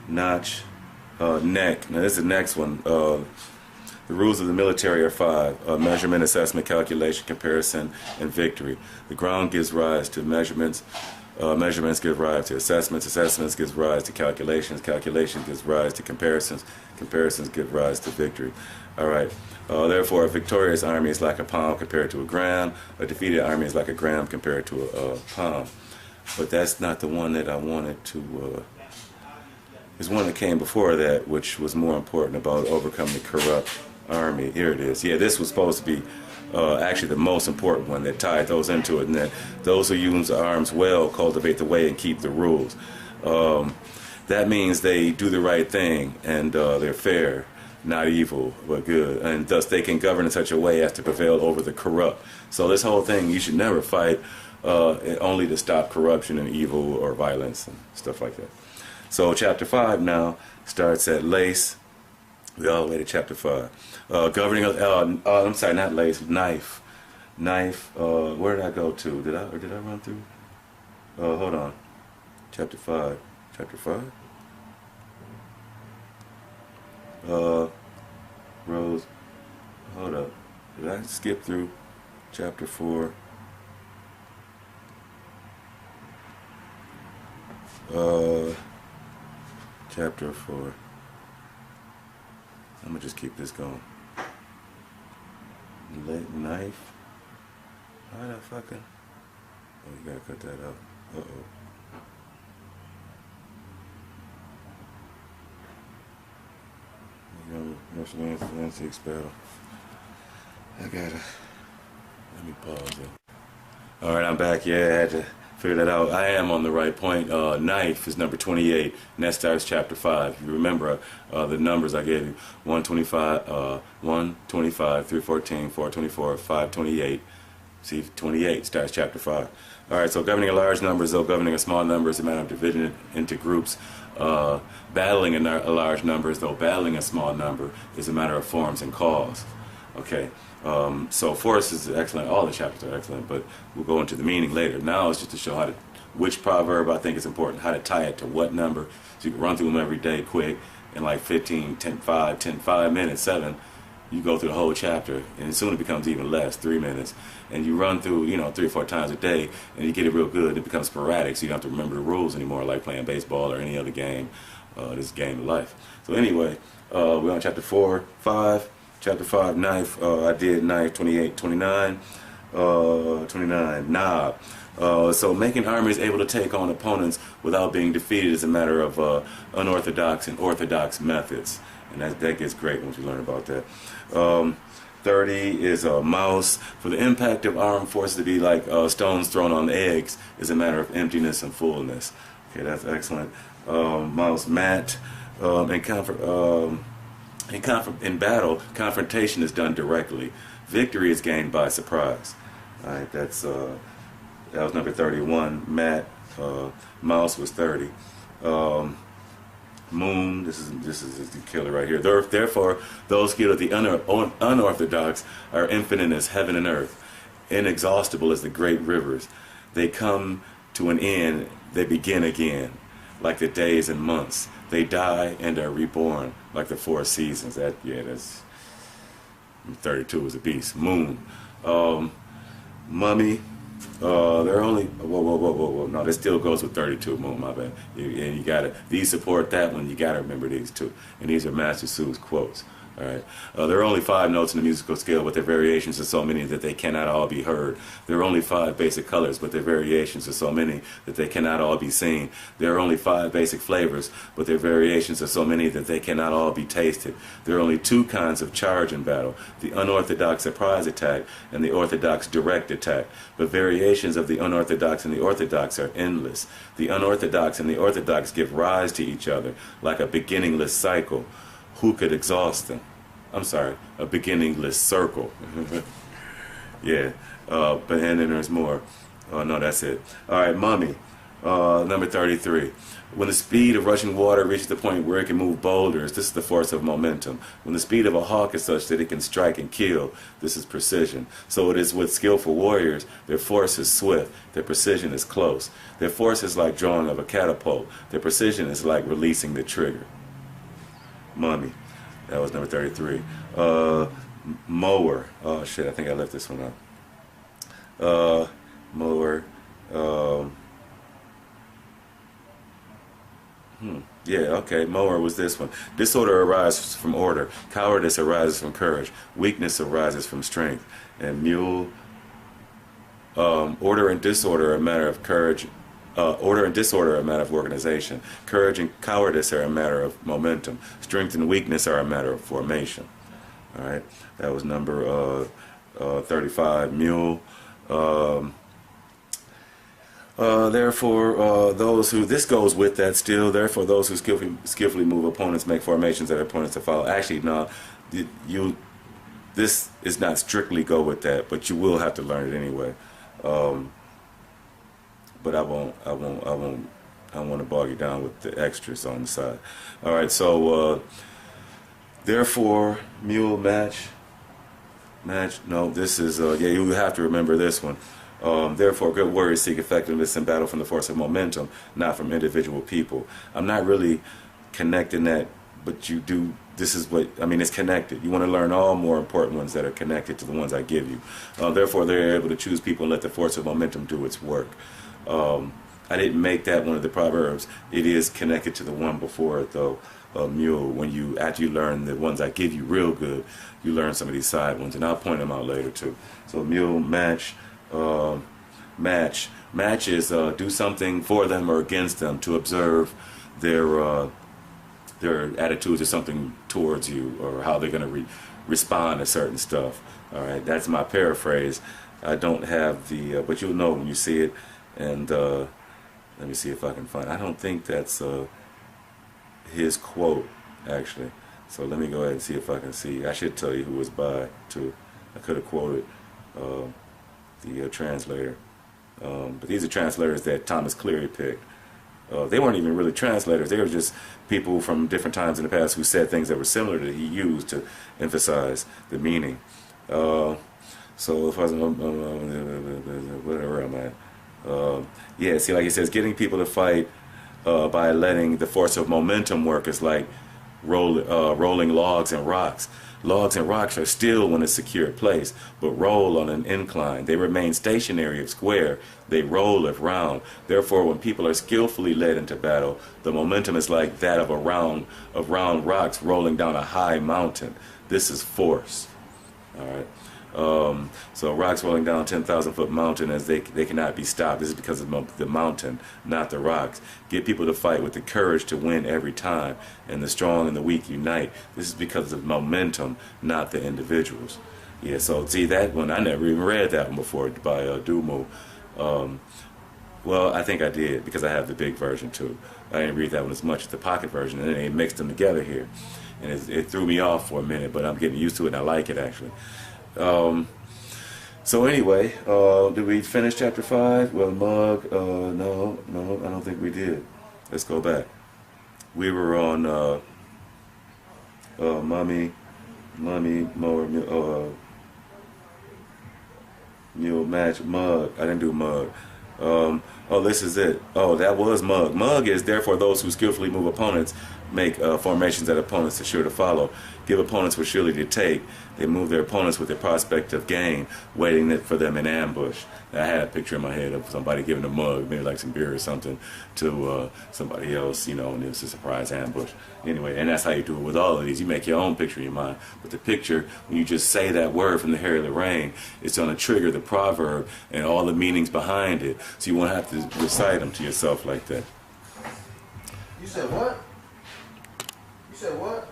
Notch, neck. Now this is the next one. The rules of the military are 5. Measurement, assessment, calculation, comparison, and victory. The ground gives rise to measurements. Measurements give rise to assessments. Assessments gives rise to calculations. Calculations gives rise to comparisons. Comparisons give rise to victory. All right. Therefore, a victorious army is like a pound compared to a gram. A defeated army is like a gram compared to a pound. But that's not the one that I wanted to. There's one that came before that, which was more important about overcoming the corrupt army. Here it is. Yeah, this was supposed to be actually the most important one that tied those into it. And that those who use arms well cultivate the way and keep the rules. That means they do the right thing and they're fair, not evil, but good. And thus they can govern in such a way as to prevail over the corrupt. So this whole thing, you should never fight only to stop corruption and evil or violence and stuff like that. So chapter 5 now starts at lace. We're all the way to chapter 5. Governing, I'm sorry, not lace, knife. Knife, where did I go to? Did I run through? Hold on. Chapter 5. Chapter 5? Rose, hold up. Did I skip through chapter 4? Chapter 4. I'm gonna just keep this going. Knife. Why the fucking? Oh, you gotta cut that out. Uh-oh. Mercy expel. I gotta. Let me pause it. All right, I'm back. Yeah, I had to figure that out. I am on the right point. Knife is number 28, and that starts chapter 5. You remember the numbers I gave you: 125, 125, 314, 424, 528. See, 28 starts chapter 5. All right, so governing a large number is though governing a small number is a matter of dividing it into groups. Battling a large number is though battling a small number is a matter of forms and cause. Okay, so force is excellent. All the chapters are excellent, but we'll go into the meaning later. Now it's just to show how to, which proverb I think is important, how to tie it to what number, so you can run through them every day quick in like 15, 10, 5 minutes, 7, you go through the whole chapter, and soon it becomes even less, 3 minutes. And you run through, 3 or 4 times a day, and you get it real good. It becomes sporadic, so you don't have to remember the rules anymore, like playing baseball or any other game. This is game of life. So anyway, we're on chapter 4, 5. Chapter 5, knife. I did knife 28, 29. 29, knob. So making armies able to take on opponents without being defeated is a matter of unorthodox and orthodox methods. And that gets great once you learn about that. 30 is a mouse. For the impact of armed forces to be like stones thrown on eggs is a matter of emptiness and fullness. Okay, that's excellent. Mouse, mat. In battle, confrontation is done directly. Victory is gained by surprise. All right, that was number 31. Mat, mouse was 30. Moon, this is the killer right here. Therefore, those skilled of the unorthodox are infinite as heaven and earth, inexhaustible as the great rivers. They come to an end, they begin again, like the days and months. They die and are reborn, like the 4 seasons. That's 32 is a beast. Moon, mummy. They're only whoa. No, that still goes with 32. Moon, my bad. And you gotta, these support that one. You gotta remember these two. And these are Master Su's quotes. All right. There are only 5 notes in the musical scale, but their variations are so many that they cannot all be heard. There are only 5 basic colors, but their variations are so many that they cannot all be seen. There are only 5 basic flavors, but their variations are so many that they cannot all be tasted. There are only 2 kinds of charge in battle, the unorthodox surprise attack and the orthodox direct attack. But variations of the unorthodox and the orthodox are endless. The unorthodox and the orthodox give rise to each other like a beginningless cycle. Who could exhaust them? I'm sorry, a beginningless circle. Yeah, but and then there's more. Oh no, that's it. All right, mummy, number 33. When the speed of rushing water reaches the point where it can move boulders, this is the force of momentum. When the speed of a hawk is such that it can strike and kill, this is precision. So it is with skillful warriors. Their force is swift. Their precision is close. Their force is like drawing of a catapult. Their precision is like releasing the trigger. Mummy. That was number 33. Mower. Oh shit, I think I left this one out. Mower. Yeah, okay, mower was this one. Disorder arises from order. Cowardice arises from courage. Weakness arises from strength. And mule. Order and disorder are a matter of courage. Order and disorder are a matter of organization. Courage and cowardice are a matter of momentum. Strength and weakness are a matter of formation. All right, that was number 35. Mule. Therefore, those who, this goes with that still, therefore those who skillfully move opponents make formations that are opponents to follow. Actually, no, this is not strictly go with that, but you will have to learn it anyway. But I don't want to bog you down with the extras on the side. All right, so therefore, mule, match. No, this is yeah. You have to remember this one. Therefore, good warriors seek effectiveness in battle from the force of momentum, not from individual people. I'm not really connecting that, but you do. This is what I mean. It's connected. You want to learn all more important ones that are connected to the ones I give you. Therefore, they're able to choose people and let the force of momentum do its work. I didn't make that one of the proverbs. It is connected to the one before it, though. Mule. When you after you learn the ones I give you real good, you learn some of these side ones, and I'll point them out later too. So mule, match. Match is do something for them or against them to observe their attitudes or something towards you, or how they're going to respond to certain stuff. All right, that's my paraphrase. I don't have the, but you'll know when you see it. And let me see if I can find. I don't think that's his quote actually. So let me go ahead and see if I can see. I should tell you who was by too. I could have quoted the translator, but these are translators that Thomas Cleary picked. They weren't even really translators. They were just people from different times in the past who said things that were similar that he used to emphasize the meaning. So if I was whatever I'm at. Yeah, see, like he says, getting people to fight by letting the force of momentum work is like rolling logs and rocks. Logs and rocks are still in a secure place, but roll on an incline. They remain stationary if square. They roll if round. Therefore, when people are skillfully led into battle, the momentum is like that of round rocks rolling down a high mountain. This is force. All right. So rocks rolling down a 10,000-foot mountain, as they cannot be stopped. This is because of the mountain, not the rocks. Get people to fight with the courage to win every time, and the strong and the weak unite. This is because of momentum, not the individuals. Yeah, so see that one, I never even read that one before by Dumu. Well, I think I did, because I have the big version too. I didn't read that one as much as the pocket version, and then they mixed them together here. And it threw me off for a minute, but I'm getting used to it, and I like it actually. So anyway, did we finish chapter 5? Well, Mug, no, I don't think we did. Let's go back. We were on Mummy, Mower, Mule Match, Mug. I didn't do Mug. Oh, this is it. Oh, that was Mug. Mug is therefore those who skillfully move opponents, make formations that opponents are sure to follow, give opponents what surely to take. They move their opponents with the prospect of gain, waiting for them in ambush. I had a picture in my head of somebody giving a mug, maybe like some beer or something, to somebody else, you know, and it was a surprise ambush. Anyway, and that's how you do it with all of these. You make your own picture in your mind. But the picture, when you just say that word from the Harry Lorraine, it's going to trigger the proverb and all the meanings behind it. So you won't have to recite them to yourself like that. You said what? You said what?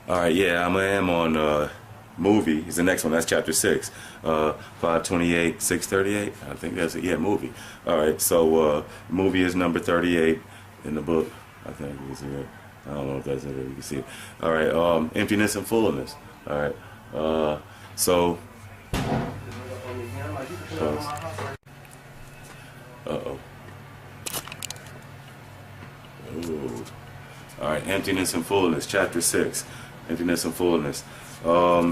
All right, yeah, I am on movie. Is the next one. That's chapter 6. 528, 638. I think that's it. Yeah, movie. All right, so movie is number 38 in the book. I think you can see it. I don't know if that's it. You can see it. All right, emptiness and fullness. All right, so. Uh-oh. Ooh. All right, emptiness and fullness, chapter 6. Emptiness and fullness.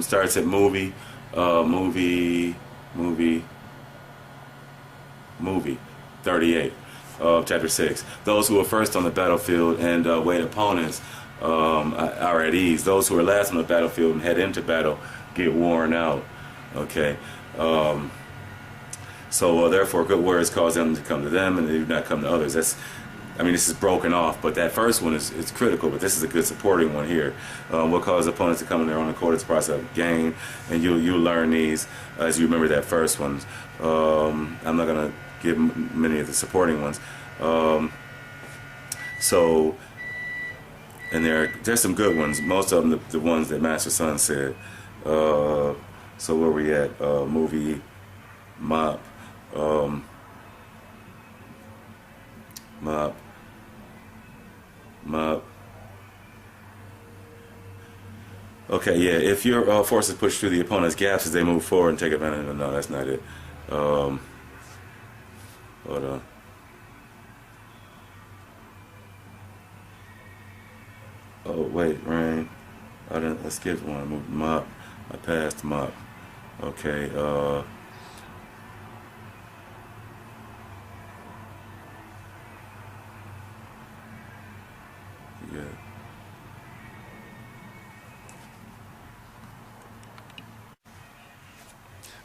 Starts at movie, 38, chapter 6. Those who are first on the battlefield and wait opponents are at ease. Those who are last on the battlefield and head into battle get worn out. Okay. So therefore, good words cause them to come to them, and they do not come to others. This is broken off, but that first one is critical, but this is a good supporting one here. What causes opponents to come in their own accord is the process of gain, and you'll learn these as you remember that first one. I'm not going to give many of the supporting ones. And there's some good ones. Most of them, the ones that Master Son said. So where we at? Movie, mop. Mop. Okay, yeah. If your forces push through the opponent's gaps as they move forward and take advantage of, no, that's not it. Hold on. Oh wait, rain. I skipped one. I moved mop. I passed mop. Okay. Yeah.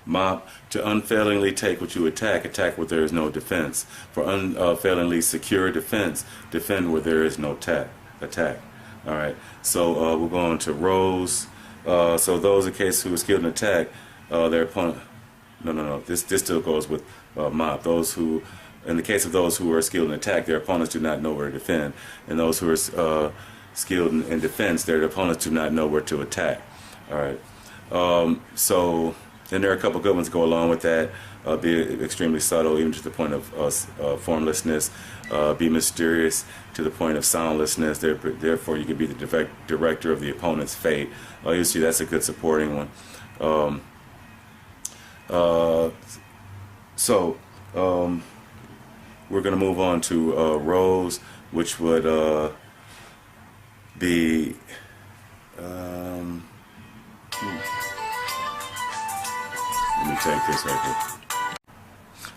Mop, to unfailingly take what you attack where there is no defense. For unfailingly secure defense, defend where there is no attack. All right, so we're going to rows. So those in case who are skilled in attack, their opponent. No. This still goes with mop. Those who, in the case of those who are skilled in attack, their opponents do not know where to defend, and those who are skilled in defense, their opponents do not know where to attack. All right. So then there are a couple good ones to go along with that. Be extremely subtle, even to the point of formlessness. Be mysterious to the point of soundlessness. Therefore, you can be the director of the opponent's fate. You see, that's a good supporting one. We're going to move on to rows, which would be. Let me take this right here.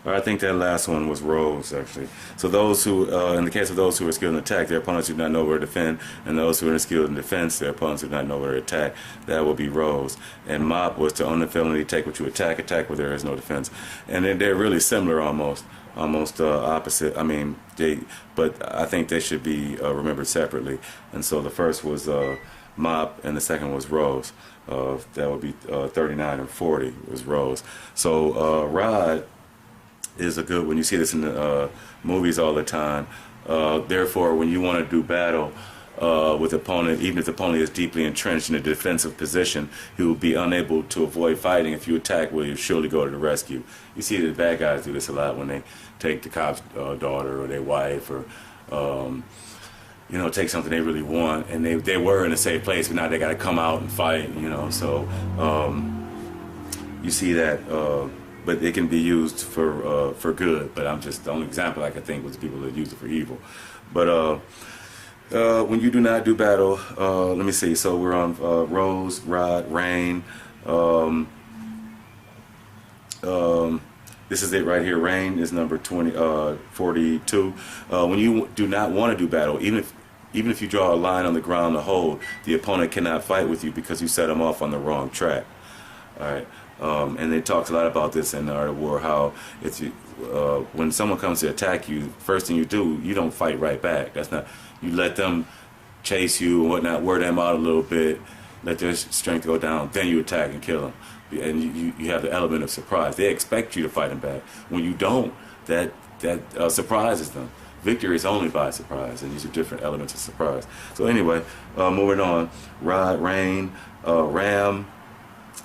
Or I think that last one was rows, actually. So those who, in the case of those who are skilled in attack, their opponents do not know where to defend, and those who are skilled in defense, their opponents do not know where to attack. That will be rows. And mop was to own the felony, take what you attack where there is no defense. And they're really similar almost opposite. I mean, but I think they should be remembered separately. And so the first was mop, and the second was rows. That would be 39 and 40 was rows. So rod is a good one. You see this in the movies all the time. Therefore, when you want to do battle with opponent, even if the opponent is deeply entrenched in a defensive position, he will be unable to avoid fighting. If you attack, will you surely go to the rescue? You see the bad guys do this a lot when they take the cop's daughter or their wife, or take something they really want, and they were in a safe place, but now they got to come out and fight. So you see that. But it can be used for good. But the only example I could think was people that use it for evil. But when you do not do battle, let me see. So we're on rose, rod, rain. This is it right here. Rain is number 42. When you do not want to do battle, even if you draw a line on the ground to hold, the opponent cannot fight with you because you set them off on the wrong track. All right. And they talks a lot about this in the Art of War, how when someone comes to attack you, first thing you do, you don't fight right back. That's not, you let them chase you and whatnot, wear them out a little bit, let their strength go down, then you attack and kill them. And you have the element of surprise. They expect you to fight them back. When you don't, that surprises them. Victory is only by surprise, and these are different elements of surprise. So anyway, moving on, rod, rain, ram.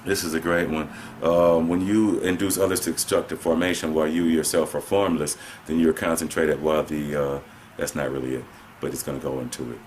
This is a great one. When you induce others to construct a formation while you yourself are formless, then you're concentrated while that's not really it, but it's going to go into it.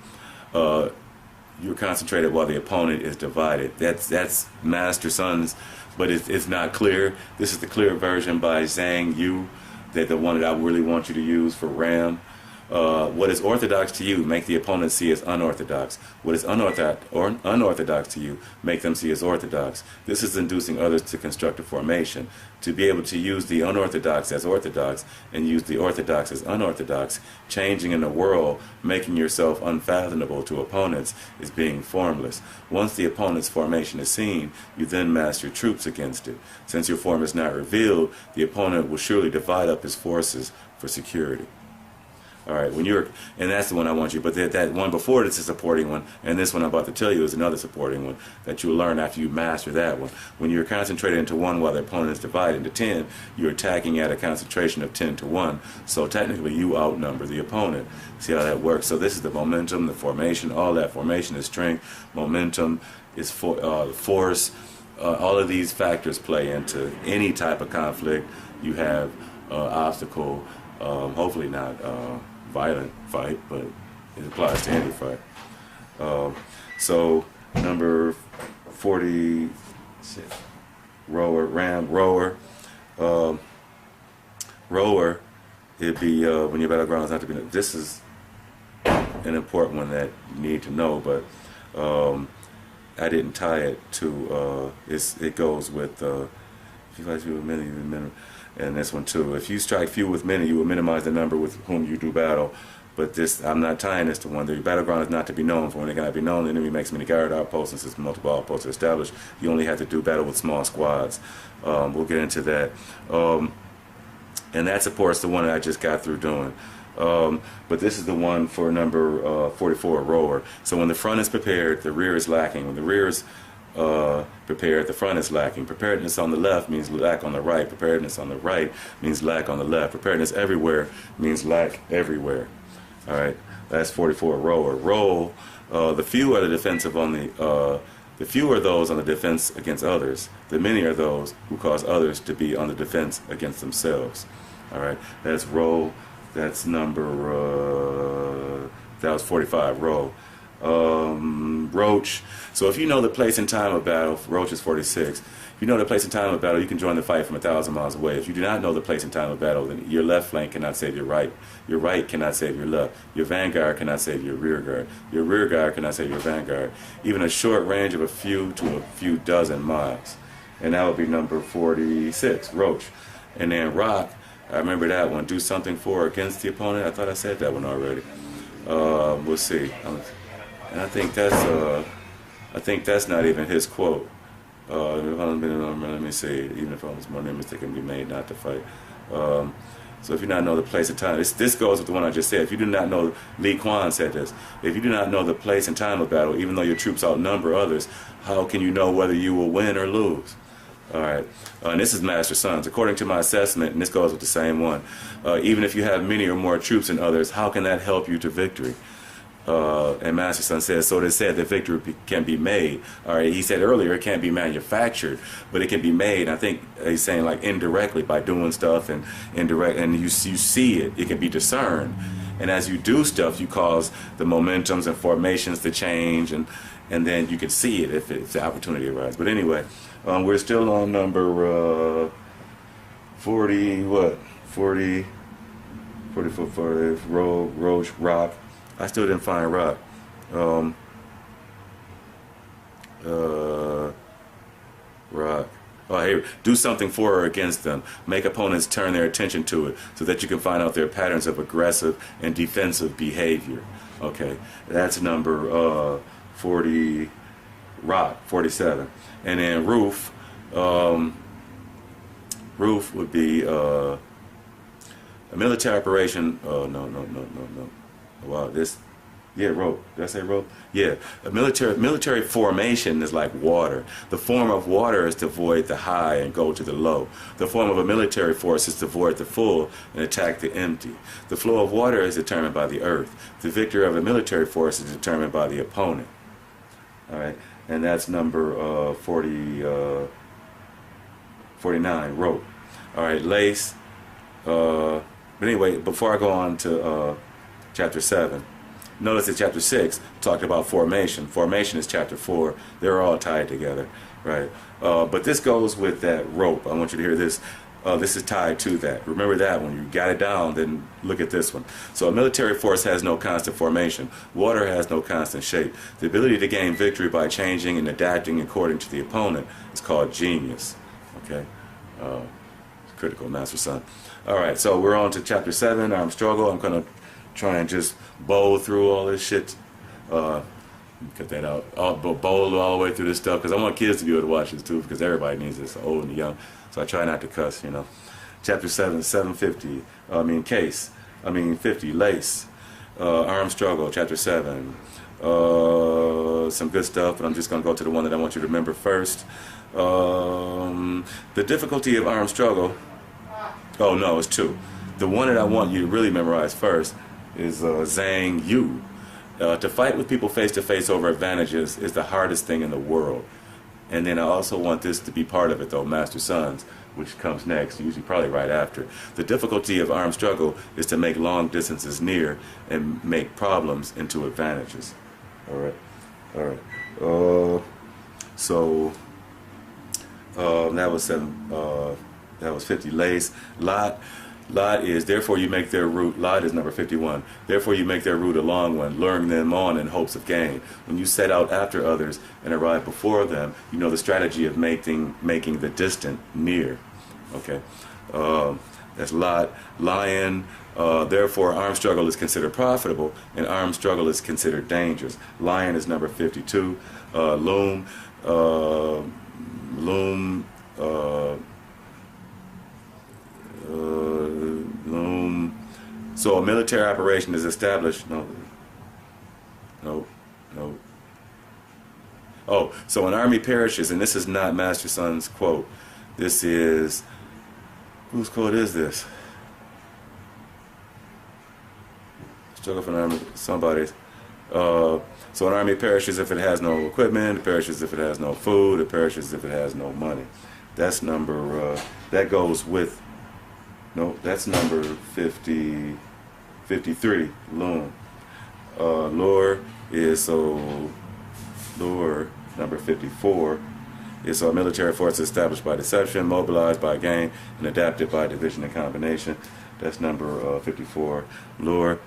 You're concentrated while the opponent is divided. That's Master Sons, but it's not clear. This is the clear version by Zhang Yu, the one that I really want you to use for Ram. What is orthodox to you, make the opponent see as unorthodox. What is unorthodox to you, make them see as orthodox. This is inducing others to construct a formation. To be able to use the unorthodox as orthodox and use the orthodox as unorthodox, changing in the world, making yourself unfathomable to opponents, is being formless. Once the opponent's formation is seen, you then mass your troops against it. Since your form is not revealed, the opponent will surely divide up his forces for security. All right, and that's the one I want you, but that one before this is a supporting one, and this one I'm about to tell you is another supporting one that you'll learn after you master that one. When you're concentrated into one while the opponent is divided into 10, you're attacking at a concentration of 10 to 1, so technically you outnumber the opponent. See how that works? So this is the momentum, the formation, all that. Formation is strength, momentum is force. All of these factors play into any type of conflict. You have obstacle, hopefully not violent fight, but it applies to any fight. So number 46, rower, ram, rower. Rower, it'd be when your battleground is not to be. This is an important one that you need to know, but I didn't tie it to. It goes with if you fight few with many, you minimum. And this one too. If you strike few with many, you will minimize the number with whom you do battle. But this, I'm not tying this to one. The battleground is not to be known. For when it cannot be known, the enemy makes many guard outposts, and since multiple outposts are established, you only have to do battle with small squads. We'll get into that. And that supports the one that I just got through doing. But this is the one for number 44, rower. So when the front is prepared, the rear is lacking. When the rear is prepared, the front is lacking. Preparedness on the left means lack on the right. Preparedness on the right means lack on the left. Preparedness everywhere means lack everywhere. All right, that's 44, rower. Roll, the few are the defensive on the few are those on the defense against others. The many are those who cause others to be on the defense against themselves. All right, that's roll. That's number, that was 45, roll. Roach. So if you know the place and time of battle, Roach is 46. If you know the place and time of battle, you can join the fight from 1,000 miles away. If you do not know the place and time of battle, then your left flank cannot save your right. Your right cannot save your left. Your vanguard cannot save your rear guard. Your rear guard cannot save your vanguard. Even a short range of a few to a few dozen miles. And that would be number 46, Roach. And then Rock I remember that one. Do something for or against the opponent. I thought I said that one already. We'll see. And I think that's not even his quote. Let me see. Even if almost more mistake can be made not to fight. So if you do not know the place and time, this goes with the one I just said. If you do not know, Lee Kwan said this. If you do not know the place and time of battle, even though your troops outnumber others, how can you know whether you will win or lose? All right, and this is Master Sons. According to my assessment, and this goes with the same one, even if you have many or more troops than others, how can that help you to victory? And Master Son says, so they said that victory can be made. All right, he said earlier it can't be manufactured, but it can be made. I think he's saying like indirectly by doing stuff and indirect, and you see it. It can be discerned, and as you do stuff, you cause the momentums and formations to change, and then you can see it if the opportunity arises. But anyway, we're still on number 40. What 40? 40 Roach Rock. I still didn't find rock. Rock. Oh, hey, do something for or against them. Make opponents turn their attention to it so that you can find out their patterns of aggressive and defensive behavior. Okay, that's number 40. Rock, 47. And then roof. Roof would be a military operation. Oh, no. Wow, rope. Did I say rope? Yeah, a military formation is like water. The form of water is to avoid the high and go to the low. The form of a military force is to avoid the full and attack the empty. The flow of water is determined by the earth. The victory of a military force is determined by the opponent. All right, and that's number 49, rope. All right, lace. But anyway, before I go on to chapter 7. Notice that chapter 6 talked about formation. Formation is chapter 4. They're all tied together, right? But this goes with that rope. I want you to hear this. This is tied to that. Remember that when you got it down, then look at this one. So a military force has no constant formation. Water has no constant shape. The ability to gain victory by changing and adapting according to the opponent is called genius. Okay? Critical, Master Son. All right, so we're on to chapter 7, armed struggle. I'm going to try and just bowl through all this shit. Cut that out. I'll bowl all the way through this stuff because I want kids to be able to watch this too because everybody needs this, old and young. So I try not to cuss, you know. Chapter 7, 750. 50, lace. Armed struggle, chapter 7. Some good stuff, but I'm just going to go to the one that I want you to remember first. The difficulty of armed struggle. Oh, no, it's 2. The one that I want you to really memorize first is Zhang Yu. To fight with people face to face over advantages is the hardest thing in the world. And then I also want this to be part of it, though, Master Sons, which comes next, usually probably right after. The difficulty of armed struggle is to make long distances near and make problems into advantages. All right. That was 7. That was 50. Lace. Lot is, therefore you make their route, Lot is number 51. Therefore you make their route a long one, luring them on in hopes of gain. When you set out after others and arrive before them, you know the strategy of making the distant near. Okay, that's Lot. Lion, therefore armed struggle is considered profitable and armed struggle is considered dangerous. Lion is number 52. Loom. So a military operation is established. No. Oh, so an army perishes, and this is not Master Son's quote. This is, whose quote is this? Struggle for an army, somebody's. So an army perishes if it has no equipment, it perishes if it has no food, it perishes if it has no money. That's number, that goes with, no, that's number 53, loom. Lure is, lure, number 54, is a military force established by deception, mobilized by gain, and adapted by division and combination. That's number 54. Lure.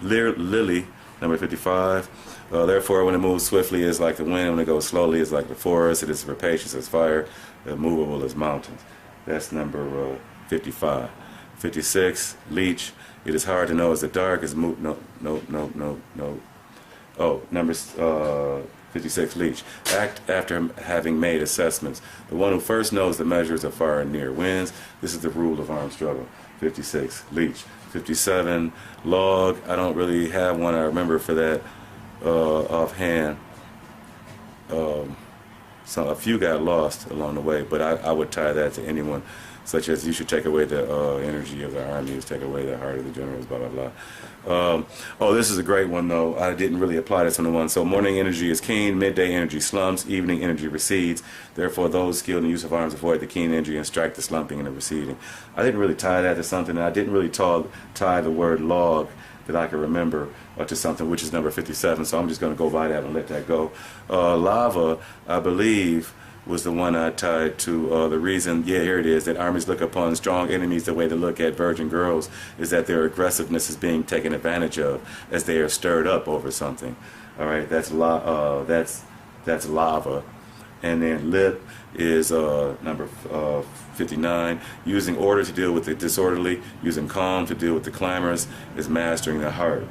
Lily, number 55. Therefore, when it moves swiftly, it's like the wind. When it goes slowly, it's like the forest. It is rapacious as fire, immovable as mountains. That's number 55. 56, leech. It is hard to know as the dark is moved. No. Oh, number 56, leech. Act after having made assessments. The one who first knows the measures of far and near wins. This is the rule of armed struggle. 56, leech. 57, log. I don't really have one I remember for that offhand. So a few got lost along the way, but I would tie that to anyone, such as you should take away the energy of the armies, take away the heart of the generals, blah, blah, blah. Oh, this is a great one, though. I didn't really apply this on the one. So morning energy is keen, midday energy slumps, evening energy recedes. Therefore, those skilled in the use of arms avoid the keen energy and strike the slumping and the receding. I didn't really tie that to something. I didn't really tie the word log that I can remember to something, which is number 57. So I'm just going to go by that and let that go. Lava, I believe, was the one I tied to the reason, yeah, here it is, that armies look upon strong enemies. The way to look at virgin girls is that their aggressiveness is being taken advantage of as they are stirred up over something. All right, that's lava. And then lip is number 59. Using order to deal with the disorderly, using calm to deal with the clamorous is mastering the heart.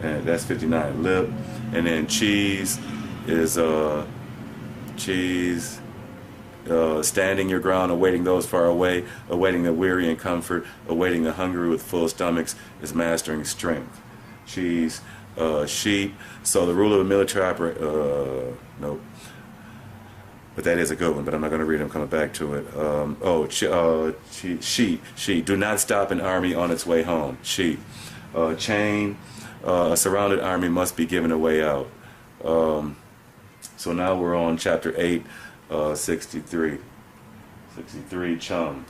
And that's 59, lip. And then cheese is standing your ground, awaiting those far away, awaiting the weary in comfort, awaiting the hungry with full stomachs is mastering strength. Cheese, sheep. So the rule of a military nope. But that is a good one, but I'm not going to read it. I'm coming back to it. Sheep. Do not stop an army on its way home. Sheep. Chain. A surrounded army must be given a way out. So now we're on chapter 8, 63. 63, chum.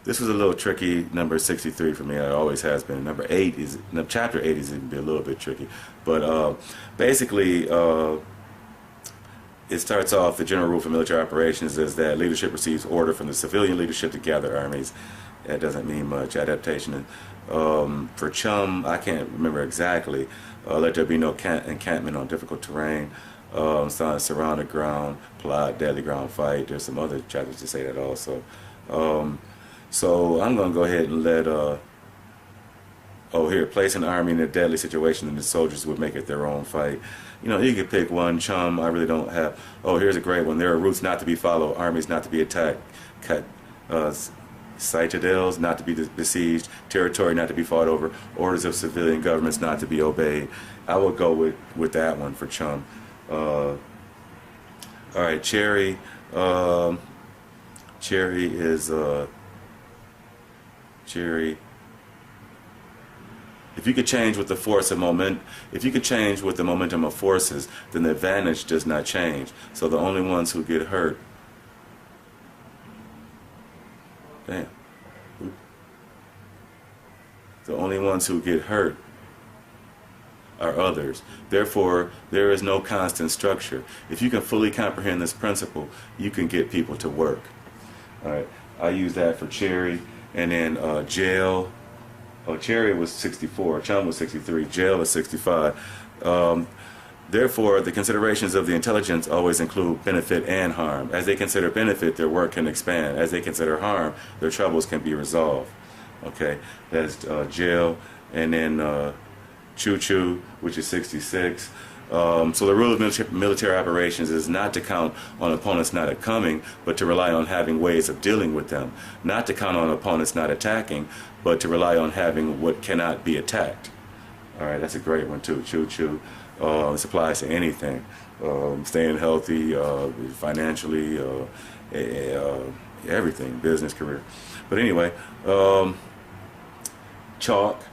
This was a little tricky, number 63 for me. It always has been. Chapter 8 is even a little bit tricky. But basically, it starts off, the general rule for military operations is that leadership receives order from the civilian leadership to gather armies. That doesn't mean much. Adaptation. For chum, I can't remember exactly. Let there be no encampment on difficult terrain. Surrounded ground, plot, deadly ground fight. There's some other chapters to say that also. So I'm going to go ahead and let, place an army in a deadly situation and the soldiers would make it their own fight. You know, you could pick one, chum. I really don't have. Oh, here's a great one. There are routes not to be followed, armies not to be attacked, citadels not to be besieged, territory not to be fought over, orders of civilian governments not to be obeyed. I would go with that one for chum. All right, cherry. Cherry is cherry. If you could change with the force of if you could change with the momentum of forces, then the advantage does not change. So the only ones who get hurt. Damn. The only ones who get hurt are others. Therefore, there is no constant structure. If you can fully comprehend this principle, you can get people to work. All right, I use that for cherry. And then jail. Oh, cherry was 64. Chum was 63. Jail is 65. Therefore, the considerations of the intelligence always include benefit and harm. As they consider benefit, their work can expand. As they consider harm, their troubles can be resolved. Okay, that's jail. And then choo-choo, which is 66. So the rule of military operations is not to count on opponents not coming, but to rely on having ways of dealing with them. Not to count on opponents not attacking, but to rely on having what cannot be attacked. All right, that's a great one too. Choo-choo. This applies to anything. Staying healthy, financially, everything, business, career. But anyway, chalk.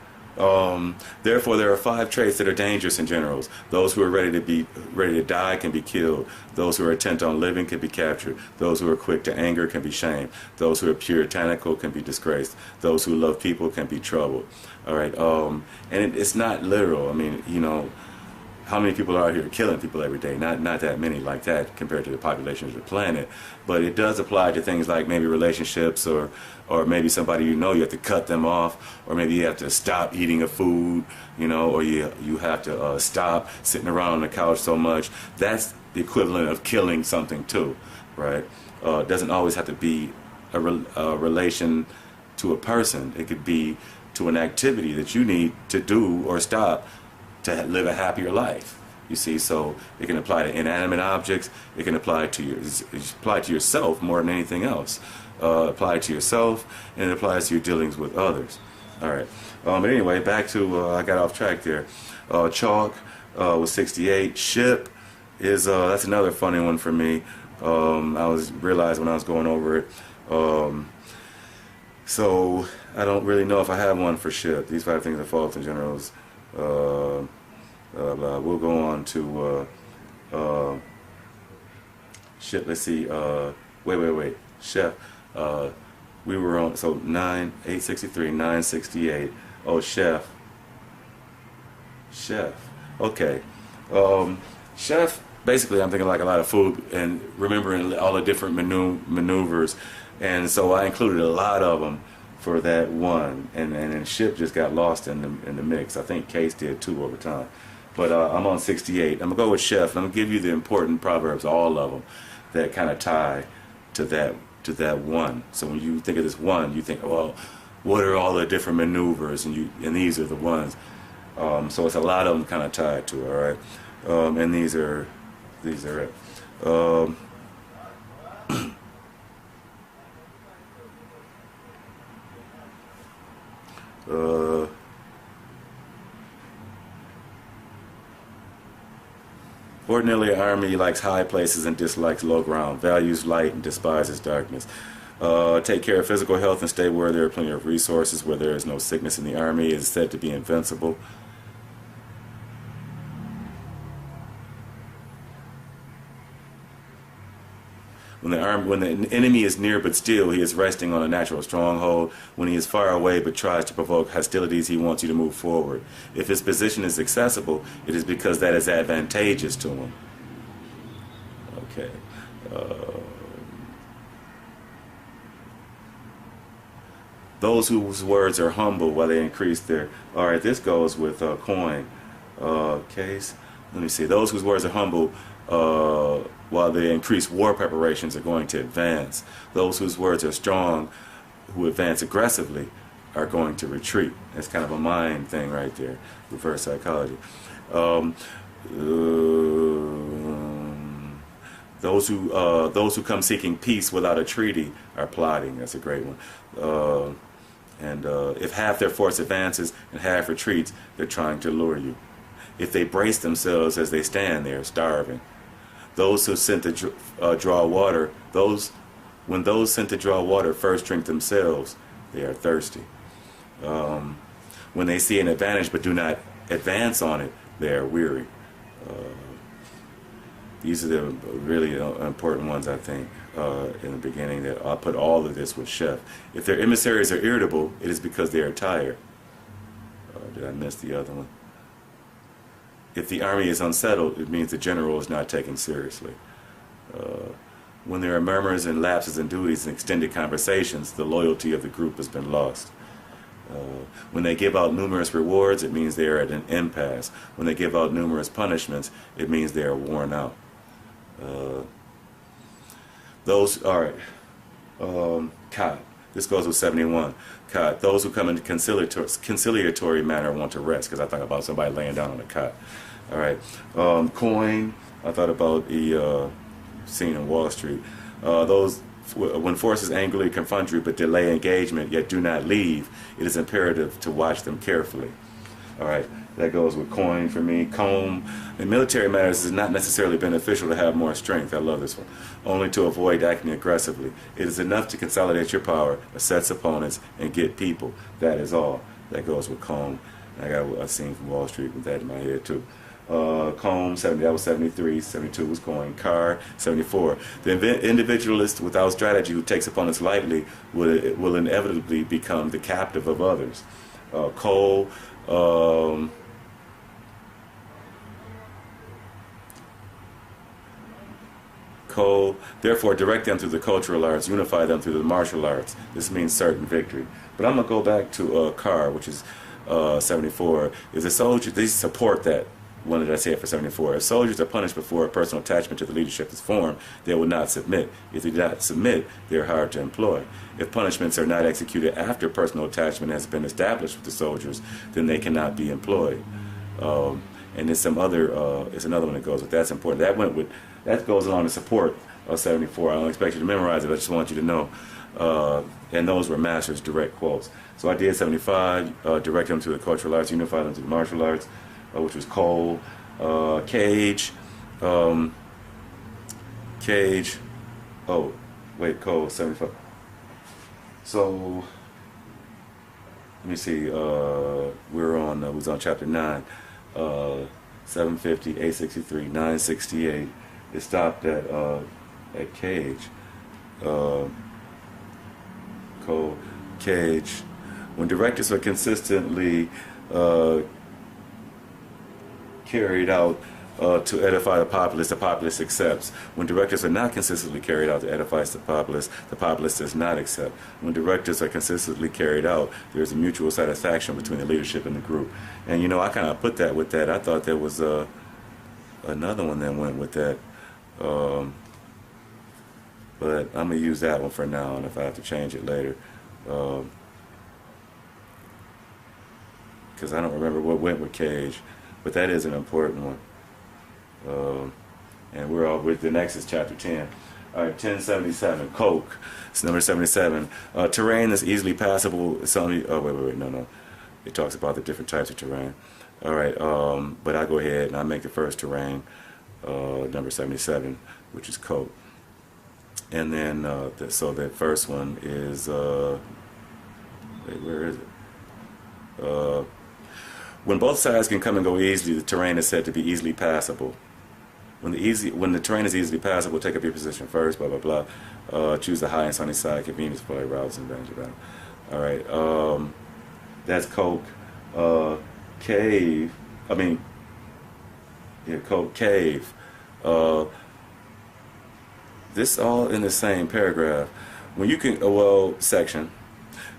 Therefore, there are 5 traits that are dangerous in generals. Those who are ready to die can be killed. Those who are intent on living can be captured. Those who are quick to anger can be shamed. Those who are puritanical can be disgraced. Those who love people can be troubled. All right. And it's not literal. I mean, you know, how many people are out here killing people every day? Not that many like that compared to the population of the planet. But it does apply to things like maybe relationships or maybe somebody you have to cut them off, or maybe you have to stop eating a food, you know, or you have to stop sitting around on the couch so much. That's the equivalent of killing something too, right? It doesn't always have to be a relation to a person. It could be to an activity that you need to do or stop to live a happier life. You see, so it can apply to inanimate objects. It can apply to yourself more than anything else. Apply to yourself, and it applies to your dealings with others. All right. But anyway, back to I got off track there. Chalk was 68. Ship is that's another funny one for me. I realized when I was going over it. So I don't really know if I have one for ship. These 5 things are faults and generals. We'll go on to ship. Let's see. Wait. Chef. We were on 863, 968. Oh, chef. Okay. Chef. Basically, I'm thinking like a lot of food and remembering all the different maneuvers, and so I included a lot of them for that one. And ship just got lost in the mix. I think Case did too over time. But I'm on 68. I'm gonna go with chef. And I'm gonna give you the important proverbs, all of them, that kind of tie to that one. So when you think of this one, you think, well, what are all the different maneuvers? And these are the ones. So it's a lot of them kind of tied to it. All right. And these are it. Ordinarily, an army likes high places and dislikes low ground, values light and despises darkness. Take care of physical health and stay where there are plenty of resources. Where there is no sickness in the army, it is said to be invincible. When the enemy is near but still, he is resting on a natural stronghold. When he is far away but tries to provoke hostilities, he wants you to move forward. If his position is accessible, it is because that is advantageous to him. Okay. Those whose words are humble while they increase their... All right, this goes with coin. Case. Let me see. Those whose words are humble... while they increase war preparations are going to advance. Those whose words are strong, who advance aggressively, are going to retreat. That's kind of a mind thing right there, reverse psychology. Those who come seeking peace without a treaty are plotting. That's a great one. If half their force advances and half retreats, they're trying to lure you. If they brace themselves as they stand, they are starving. Those who sent to draw water, when those sent to draw water first drink themselves, they are thirsty. When they see an advantage but do not advance on it, they are weary. These are the really important ones, I think, in the beginning. That I'll put all of this with chef. If their emissaries are irritable, it is because they are tired. Did I miss the other one? If the army is unsettled, it means the general is not taken seriously. When there are murmurs and lapses in duties and extended conversations, the loyalty of the group has been lost. When they give out numerous rewards, it means they are at an impasse. When they give out numerous punishments, it means they are worn out. Cot. This goes with 71. Cot. Those who come in conciliatory manner want to rest, because I thought about somebody laying down on a cot. All right. Coin. I thought about the scene in Wall Street. When forces angrily confront you but delay engagement, yet do not leave, it is imperative to watch them carefully. All right. That goes with coin for me. Comb. In military matters, it is not necessarily beneficial to have more strength. I love this one. Only to avoid acting aggressively. It is enough to consolidate your power, assess opponents, and get people. That is all. That goes with comb. I got a scene from Wall Street with that in my head too. Comb, 70, that was 73. 72 was coin. Car, 74. The individualist without strategy who takes opponents lightly will inevitably become the captive of others. Coal. Therefore direct them through the cultural arts, unify them through the martial arts. This means certain victory. But I'm going to go back to Carr, which is 74. Is a soldier, they support that When did I say it for 74? If soldiers are punished before a personal attachment to the leadership is formed, they will not submit. If they do not submit, they are hard to employ. If punishments are not executed after personal attachment has been established with the soldiers, then they cannot be employed. And there's some other, it's another one that goes with that's important. That goes along to support 74. I don't expect you to memorize it, I just want you to know. And those were Masters' direct quotes. So I did 75, directed them to the cultural arts, unified them to the martial arts, which was Cole, Cage, Cole, 75. So, let me see, we was on chapter 9, 750, 863, 968. It stopped at Cage, Cole, Cage. When directives are consistently carried out to edify the populace accepts. When directives are not consistently carried out to edify the populace does not accept. When directives are consistently carried out, there's a mutual satisfaction between the leadership and the group. And you know, I kind of put that with that. I thought there was another one that went with that. But I'm going to use that one for now, and if I have to change it later. Because I don't remember what went with Cage. But that is an important one. And we're all with the next is chapter 10. All right, 1077, Coke. It's number 77. Terrain that's easily passable. No. It talks about the different types of terrain. All right, but I'll go ahead and I'll make the first terrain, number 77, which is Coke. And then, so that first one is, where is it? When both sides can come and go easily, the terrain is said to be easily passable. When the terrain is easily passable, take up your position first, blah, blah, blah. Choose the high and sunny side, convenience for routes and advantage battle. All right, that's Coke. Cave, Coke, Cave. This all in the same paragraph. When you can, section.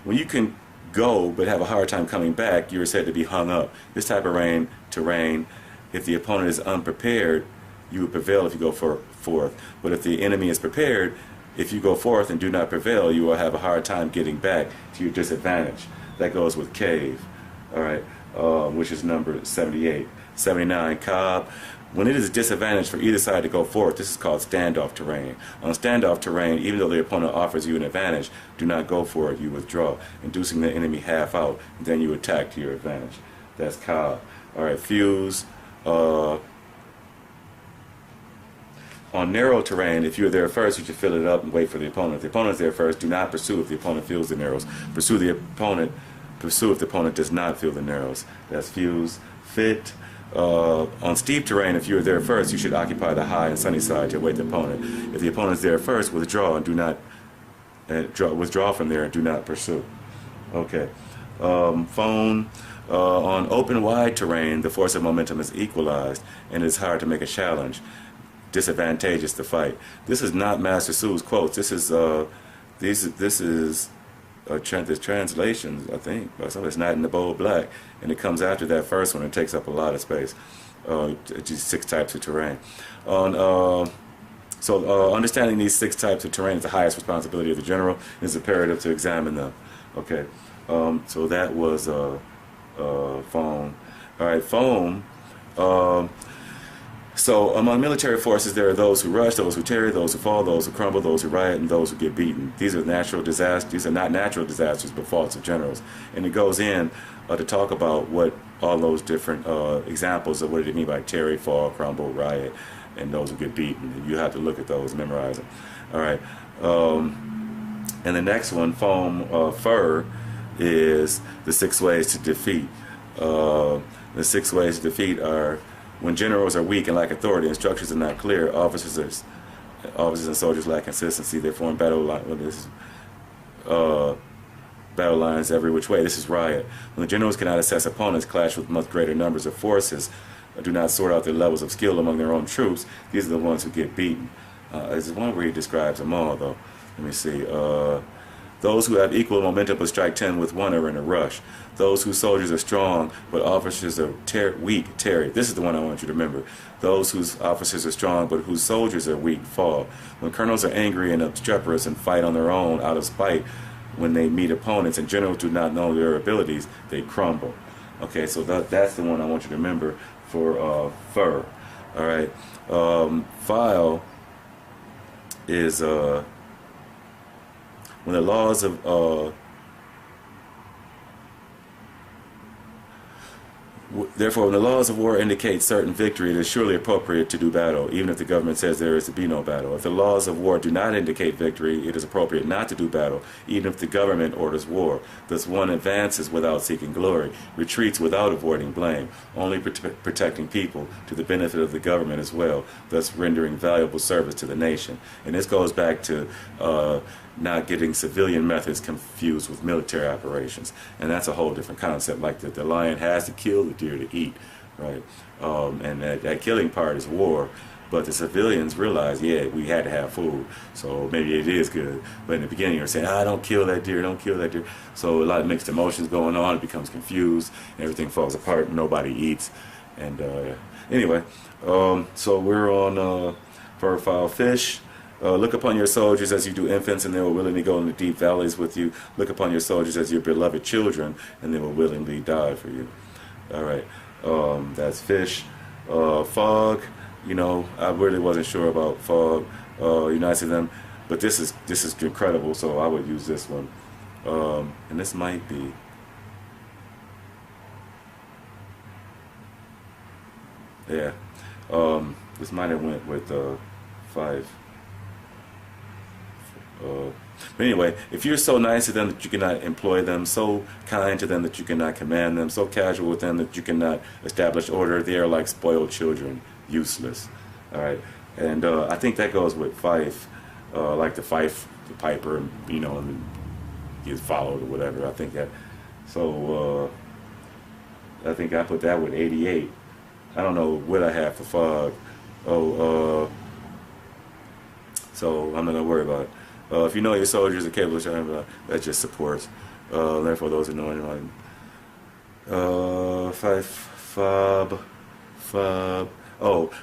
When you can go but have a hard time coming back, you are said to be hung up. This type of terrain, if the opponent is unprepared, you will prevail if you go forth. But if the enemy is prepared, if you go forth and do not prevail, you will have a hard time getting back to your disadvantage. That goes with Cave, all right, which is number 78. 79, Cobb. When it is a disadvantage for either side to go forth, this is called standoff terrain. On standoff terrain, even though the opponent offers you an advantage, do not go for it, you withdraw, inducing the enemy half out, and then you attack to your advantage. That's Cobb. All right, Fuse. On narrow terrain, if you're there first, you should fill it up and wait for the opponent. If the opponent is there first, do not pursue if the opponent fills the narrows. Pursue if the opponent does not fill the narrows. That's Fuse. Fit. On steep terrain, if you are there first, you should occupy the high and sunny side to await the opponent. If the opponent is there first, withdraw and do not withdraw from there and do not pursue. Okay. Phone. On open, wide terrain, the force of momentum is equalized, and it is hard to make a challenge. Disadvantageous to fight. This is not Master Su's quotes. This is this translations, I think, but some it's not in the bold black, and it comes after that first one. It takes up a lot of space. Just 6 types of terrain. Understanding these 6 types of terrain is the highest responsibility of the general. It's imperative to examine them. Okay, so that was foam. All right, foam. So among military forces, there are those who rush, those who tarry, those who fall, those who crumble, those who riot, and those who get beaten. These are natural disasters. These are not natural disasters, but faults of generals. And it goes in to talk about what all those different examples of what it mean by tarry, fall, crumble, riot, and those who get beaten. And you have to look at those, memorize them. All right. And the next one, foam, fur, is the 6 ways to defeat. The 6 ways to defeat are: when generals are weak and lack authority, instructions are not clear, officers and soldiers lack consistency, they form battle lines every which way. This is riot. When the generals cannot assess opponents, clash with much greater numbers of forces, do not sort out their levels of skill among their own troops, these are the ones who get beaten. There's one where he describes them all, though. Let me see. Those who have equal momentum but strike 10 with one are in a rush. Those whose soldiers are strong but officers are weak tarry. This is the one I want you to remember. Those whose officers are strong but whose soldiers are weak fall. When colonels are angry and obstreperous and fight on their own out of spite, when they meet opponents and generals do not know their abilities, they crumble. Okay, so that's the one I want you to remember for fur. All right, file is when the laws of therefore, when the laws of war indicate certain victory, it is surely appropriate to do battle, even if the government says there is to be no battle. If the laws of war do not indicate victory, it is appropriate not to do battle, even if the government orders war. Thus one advances without seeking glory, retreats without avoiding blame, only protecting people to the benefit of the government as well, thus rendering valuable service to the nation. And this goes back to not getting civilian methods confused with military operations, and that's a whole different concept. Like the lion has to kill the deer to eat, right? And that killing part is war, but the civilians realize, yeah, we had to have food, so maybe it is good. But in the beginning, you're saying, don't kill that deer, don't kill that deer. So a lot of mixed emotions going on. It becomes confused, everything falls apart, nobody eats. And anyway, so we're on fur fowl fish. Look upon your soldiers as you do infants, and they will willingly go into deep valleys with you. Look upon your soldiers as your beloved children, and they will willingly die for you. All right, that's fish. Fog, I really wasn't sure about fog. United them, but this is incredible. So I would use this one, and this might be. Yeah, this might have went with 5. But anyway, if you're so nice to them that you cannot employ them, so kind to them that you cannot command them, so casual with them that you cannot establish order, they are like spoiled children, useless. All right, and I think that goes with fife, like the fife, the piper, and gets followed or whatever. I think that. So I think I put that with 88. I don't know what I have for fog. So I'm not gonna worry about it. If you know your soldiers are capable of showing, that just supports. Therefore, those who know anyone. Fob.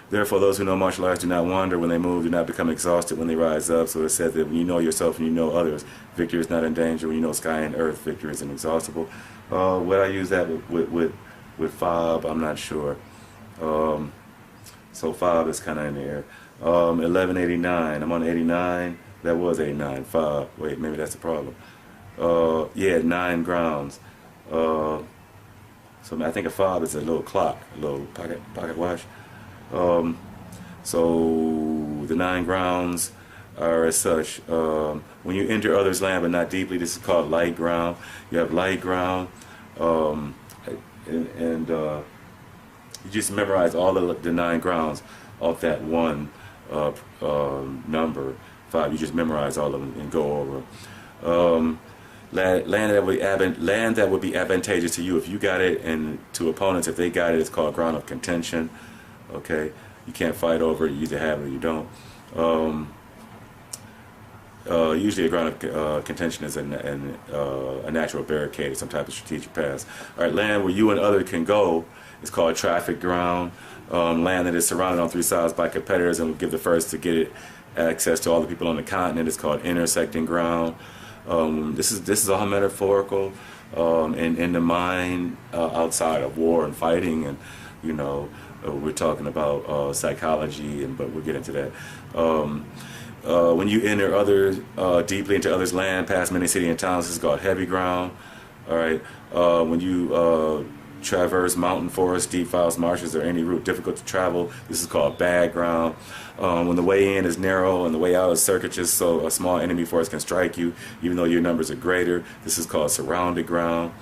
Therefore, those who know martial arts do not wander when they move, do not become exhausted when they rise up. So it said that when you know yourself and you know others, victory is not in danger. When you know sky and earth, victory is inexhaustible. Would I use that with fob? I'm not sure. So fob is kind of in the air. 1189. I'm on 89. That was 89. Fob. Wait, maybe that's the problem. Yeah, 9 grounds. So I think a fob is a little clock, a little pocket watch. So the 9 grounds are as such. When you enter others' land but not deeply, this is called light ground. You have light ground, and you just memorize all the 9 grounds off that one number. 5. You just memorize all of them and go over. Land that would be advantageous to you if you got it, and to opponents if they got it. It's called ground of contention. Okay, you can't fight over it. You either have it or you don't. Usually a ground of contention is a natural barricade or some type of strategic pass. All right, land where you and others can go is called traffic ground. Land that is surrounded on 3 sides by competitors and will give the first to get it access to all the people on the continent is called intersecting ground. This is all metaphorical, in the mind outside of war and fighting, and we're talking about psychology, but we'll get into that. When you enter others deeply into others' land, past many cities and towns, this is called heavy ground. All right. When you traverse mountain forests, deep files, marshes, or any route difficult to travel, this is called bad ground. When the way in is narrow and the way out is circuitous, so a small enemy force can strike you, even though your numbers are greater, this is called surrounded ground.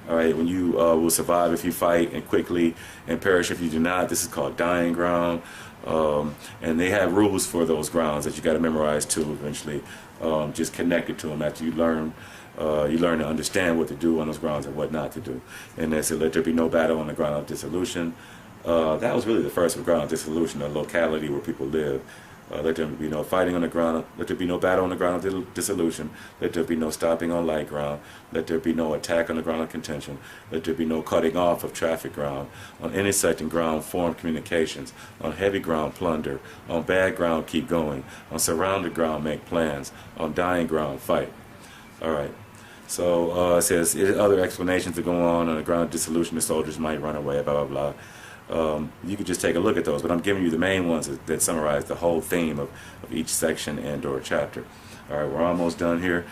All right. When you will survive if you fight, and quickly, and perish if you do not, this is called dying ground. And they have rules for those grounds that you got to memorize too eventually. Just connected to them after you learn to understand what to do on those grounds and what not to do. And they said, let there be no battle on the ground of dissolution. That was really the first ground of dissolution, a locality where people live. Let there be no fighting on the ground. Let there be no battle on the ground of dissolution. Let there be no stopping on light ground. Let there be no attack on the ground of contention. Let there be no cutting off of traffic ground. On intersecting ground, form communications. On heavy ground, plunder. On bad ground, keep going. On surrounded ground, make plans. On dying ground, fight. All right. So it says other explanations that go on the ground of dissolution. The soldiers might run away. Blah blah blah. You could just take a look at those, but I'm giving you the main ones that summarize the whole theme of each section and or chapter. All right, we're almost done here.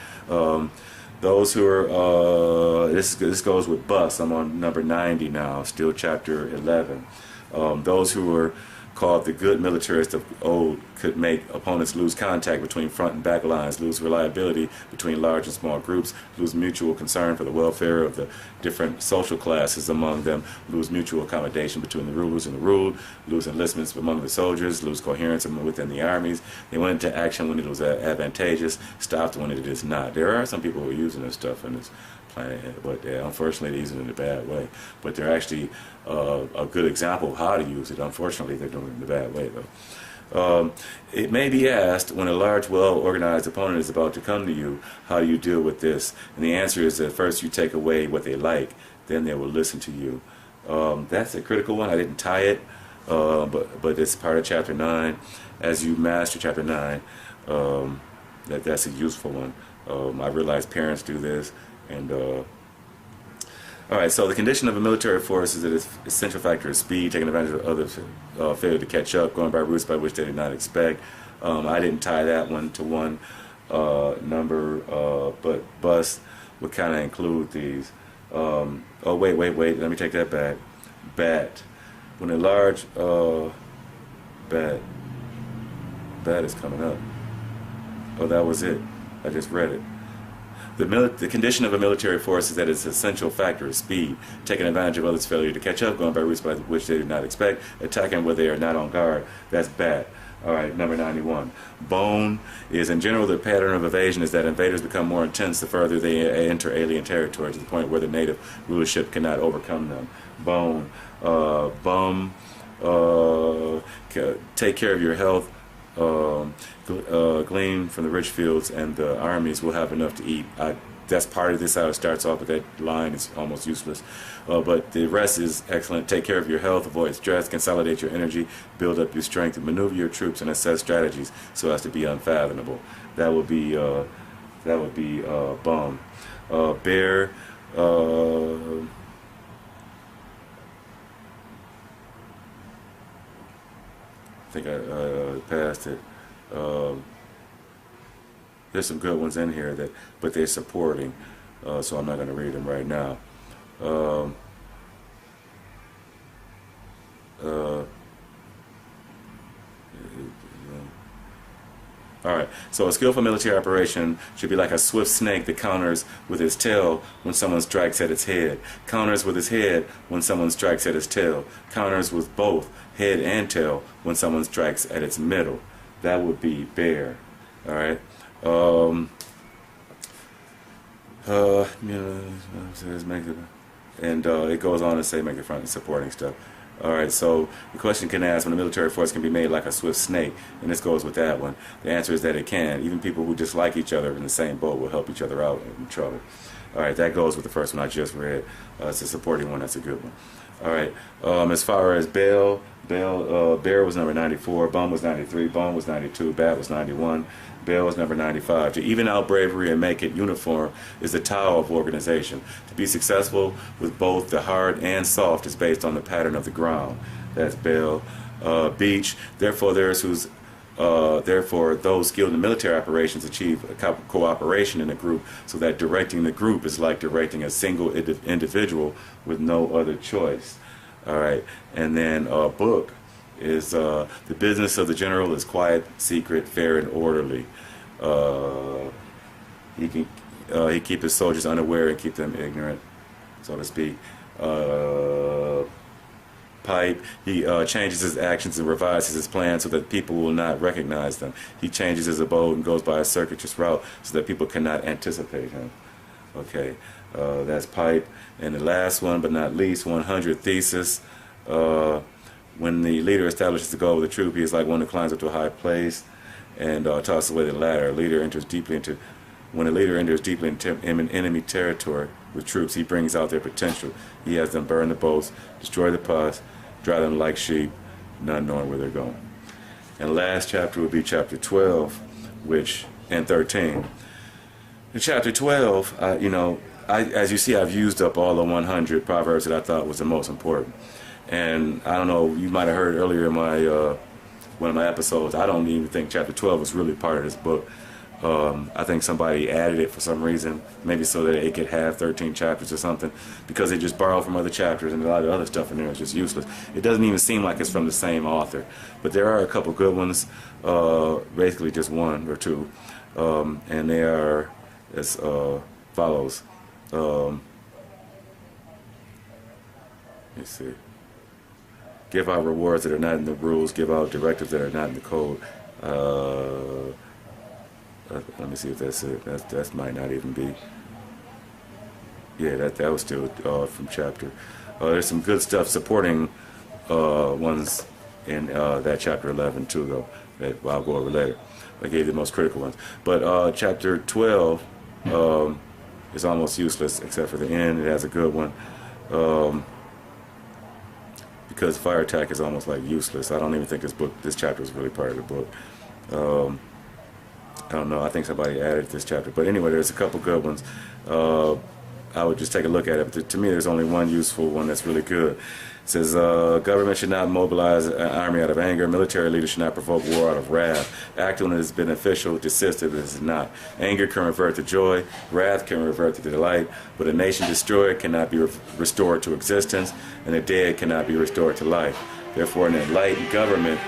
Those who are, this goes with bus. I'm on number 90 now, still chapter 11. Those who are called the good militarists of old could make opponents lose contact between front and back lines, lose reliability between large and small groups, lose mutual concern for the welfare of the different social classes among them, lose mutual accommodation between the rulers and the ruled, lose enlistments among the soldiers, lose coherence within the armies. They went into action when it was advantageous, stopped when it is not. There are some people who are using this stuff in this planet, but unfortunately they're using it in a bad way. But they're actually a good example of how to use it. Unfortunately, they're doing it in a bad way, though. It may be asked, when a large, well-organized opponent is about to come to you, how do you deal with this? And the answer is that first you take away what they like, then they will listen to you. That's a critical one. I didn't tie it, but it's part of chapter 9. As you master chapter 9, that's a useful one. I realize parents do this. And all right, so the condition of a military force is that its essential factor is speed, taking advantage of others' failure to catch up, going by routes by which they did not expect. I didn't tie that one to one number, but bus would kind of include these. Oh, wait, let me take that back. Bat. When a large bat is coming up. Oh, that was it. I just read it. The condition of a military force is that its essential factor is speed, taking advantage of others' failure to catch up, going by routes by which they did not expect, attacking where they are not on guard. That's bad. All right, number 91. Bone is, in general, the pattern of evasion is that invaders become more intense the further they enter alien territory, to the point where the native rulership cannot overcome them. Bone. Bum. Take care of your health. Glean from the rich fields, and the armies will have enough to eat. That's part of this, how it starts off, but that line is almost useless. But the rest is excellent. Take care of your health, avoid stress, consolidate your energy, build up your strength, and maneuver your troops and assess strategies so as to be unfathomable. That would be bum. Bear. I think I passed it. There's some good ones in here but they're supporting, so I'm not going to read them right now. All right, so a skillful military operation should be like a swift snake that counters with its tail when someone strikes at its head, counters with its head when someone strikes at its tail, counters with both head and tail when someone strikes at its middle. That would be bear. All right. And it goes on to say make the front and supporting stuff. All right, so the question can ask when a military force can be made like a swift snake, and this goes with that one. The answer is that it can. Even people who dislike each other in the same boat will help each other out in trouble. All right, that goes with the first one I just read. It's a supporting one. That's a good one. All right, as far as Bear was number 94, Bum was 93, Bone was 92, Bat was 91, Bell was number 95. To even out bravery and make it uniform is the Tao of organization. To be successful with both the hard and soft is based on the pattern of the ground. That's Bell. Beach, therefore those skilled in military operations achieve cooperation in a group, so that directing the group is like directing a single individual with no other choice. All right, and then Book is the business of the general is quiet, secret, fair, and orderly. He keep his soldiers unaware and keep them ignorant, so to speak. Pipe, he changes his actions and revises his plans so that people will not recognize them. He changes his abode and goes by a circuitous route so that people cannot anticipate him. Okay, that's Pipe. And the last one, but not least, 100, Thesis. When the leader establishes the goal of the troop, he is like one who climbs up to a high place and tosses away the ladder. When a leader enters deeply into enemy territory with troops, he brings out their potential. He has them burn the boats, destroy the pus, drive them like sheep, not knowing where they're going. And the last chapter will be chapter 12, and 13. In chapter 12, as you see, I've used up all the 100 proverbs that I thought was the most important. And I don't know, you might have heard earlier in my one of my episodes, I don't even think chapter 12 was really part of this book. I think somebody added it for some reason, maybe so that it could have 13 chapters or something, because they just borrowed from other chapters, and a lot of other stuff in there is just useless. It doesn't even seem like it's from the same author, but there are a couple good ones, basically just one or two, and they are as follows. Let's see. Give out rewards that are not in the rules. Give out directives that are not in the code. Let me see if that's it. That might not even be. Yeah, that was still from chapter. There's some good stuff supporting ones in that chapter 11 too, though. That I'll go over later. I gave you the most critical ones. But chapter 12 is almost useless except for the end. It has a good one. Because fire attack is almost like useless. I don't even think this chapter is really part of the book. I don't know. I think somebody added this chapter. But anyway, there's a couple good ones. I would just take a look at it. But to me, there's only one useful one that's really good. It says, government should not mobilize an army out of anger. Military leaders should not provoke war out of wrath. Act when it is beneficial, desist if it is not. Anger can revert to joy. Wrath can revert to delight. But a nation destroyed cannot be restored to existence, and the dead cannot be restored to life. Therefore, an enlightened government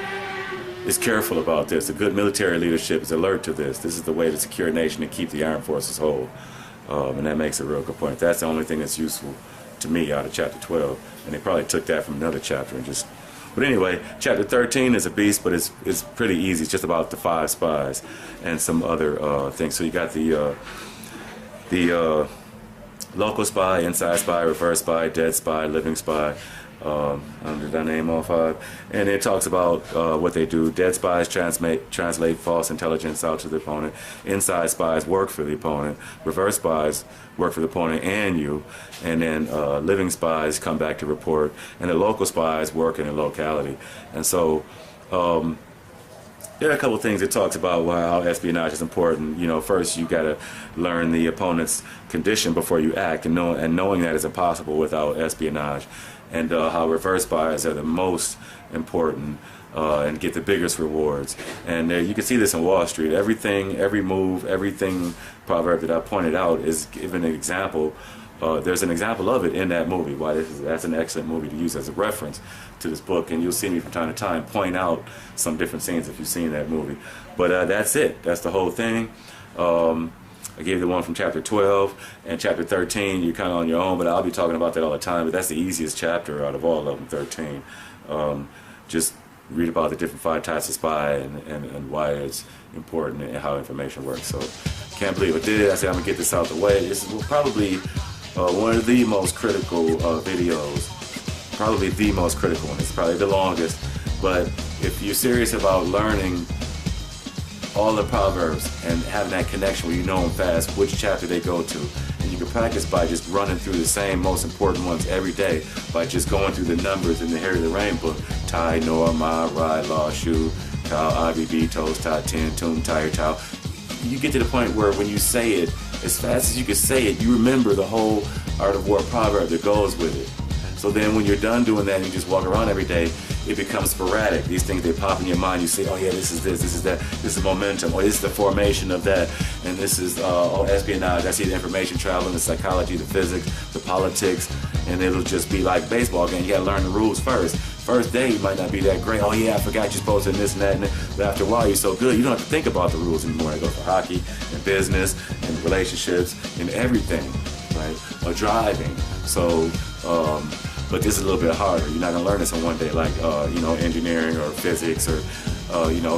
is careful about this. A good military leadership is alert to this. This is the way to secure a nation and keep the armed forces whole. And that makes a real good point. That's the only thing that's useful to me out of chapter 12. And they probably took that from another chapter and just... But anyway, chapter 13 is a beast, but it's pretty easy. It's just about the 5 spies and some other things. So you got the local spy, inside spy, reverse spy, dead spy, living spy. Did I name all 5? And it talks about what they do. Dead spies translate false intelligence out to the opponent. Inside spies work for the opponent. Reverse spies work for the opponent and you. And then living spies come back to report. And the local spies work in the locality. And so there are a couple of things it talks about how espionage is important. First you got to learn the opponent's condition before you act, and knowing that is impossible without espionage. And how reverse spies are the most important and get the biggest rewards. And you can see this in Wall Street. Every move, everything proverb that I pointed out is given an example. There's an example of it in that movie. That's an excellent movie to use as a reference to this book. And you'll see me from time to time point out some different scenes if you've seen that movie. But that's it. That's the whole thing. I gave you the one from chapter 12, and chapter 13 you're kind of on your own, but I'll be talking about that all the time. But that's the easiest chapter out of all of them, 13. Just read about the different 5 types of spy and why it's important and how information works. So can't believe I did it. I said I'm going to get this out the way. This is probably one of the most critical videos, probably the most critical one. It's probably the longest, but if you're serious about learning all the proverbs and having that connection where you know them fast, which chapter they go to. And you can practice by just running through the same most important ones every day by just going through the numbers in the Harry the Rain book. Tai, Noah, Ma, Rai, Law, Shu, Tau, Avi, B, Toes, Ta, Tin, Tum, Tire, Tau. You get to the point where when you say it, as fast as you can say it, you remember the whole Art of War proverb that goes with it. So then when you're done doing that and you just walk around every day, it becomes sporadic. These things, they pop in your mind. You say, oh yeah, this is this is that, this is momentum, or this is the formation of that, and this is espionage. I see the information traveling, the psychology, the physics, the politics, and it'll just be like a baseball game. You gotta learn the rules first. First day you might not be that great. Oh yeah, I forgot you're supposed to this and that, but after a while you're so good, you don't have to think about the rules anymore. It goes for hockey and business and relationships and everything, right? Or driving. So, but this is a little bit harder. You're not gonna learn this in one day, like engineering or physics or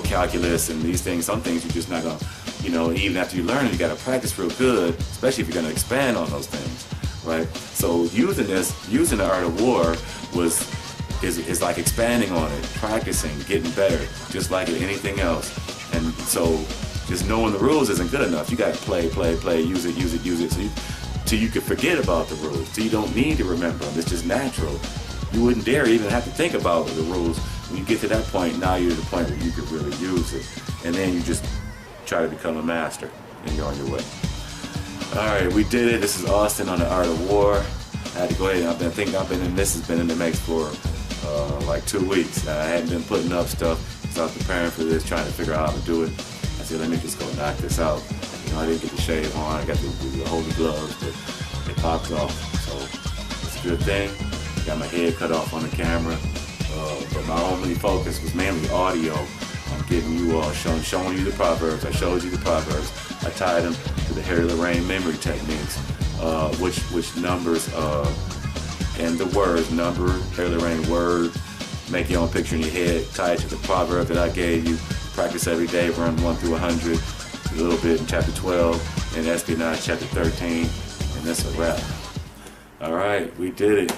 calculus and these things. Some things you're just not gonna, even after you learn it, you gotta practice real good, especially if you're gonna expand on those things, right? So using the Art of War was is like expanding on it, practicing, getting better, just like anything else. And so just knowing the rules isn't good enough. You got to play, use it, so you can forget about the rules. So you don't need to remember them. It's just natural. You wouldn't dare even have to think about the rules. When you get to that point, now you're at the point where you could really use it. And then you just try to become a master, and you're on your way. All right, we did it. This is Austin on The Art of War. I had to go ahead. This has been in the mix for like 2 weeks. I hadn't been putting up stuff, so I was preparing for this, trying to figure out how to do it. I said, let me just go knock this out. You know, I didn't get the shave on. I got the holy gloves, but they popped off. So it's a good thing. Got my head cut off on the camera. But my only focus was mainly audio. I'm getting you all, showing you the proverbs. I showed you the proverbs. I tied them to the Harry Lorraine memory techniques, which numbers and the words, number, Harry Lorraine word, make your own picture in your head, tie it to the proverb that I gave you. Practice every day, run 1 through 100, a little bit in chapter 12, and espionage chapter 13, and that's a wrap. All right, we did it.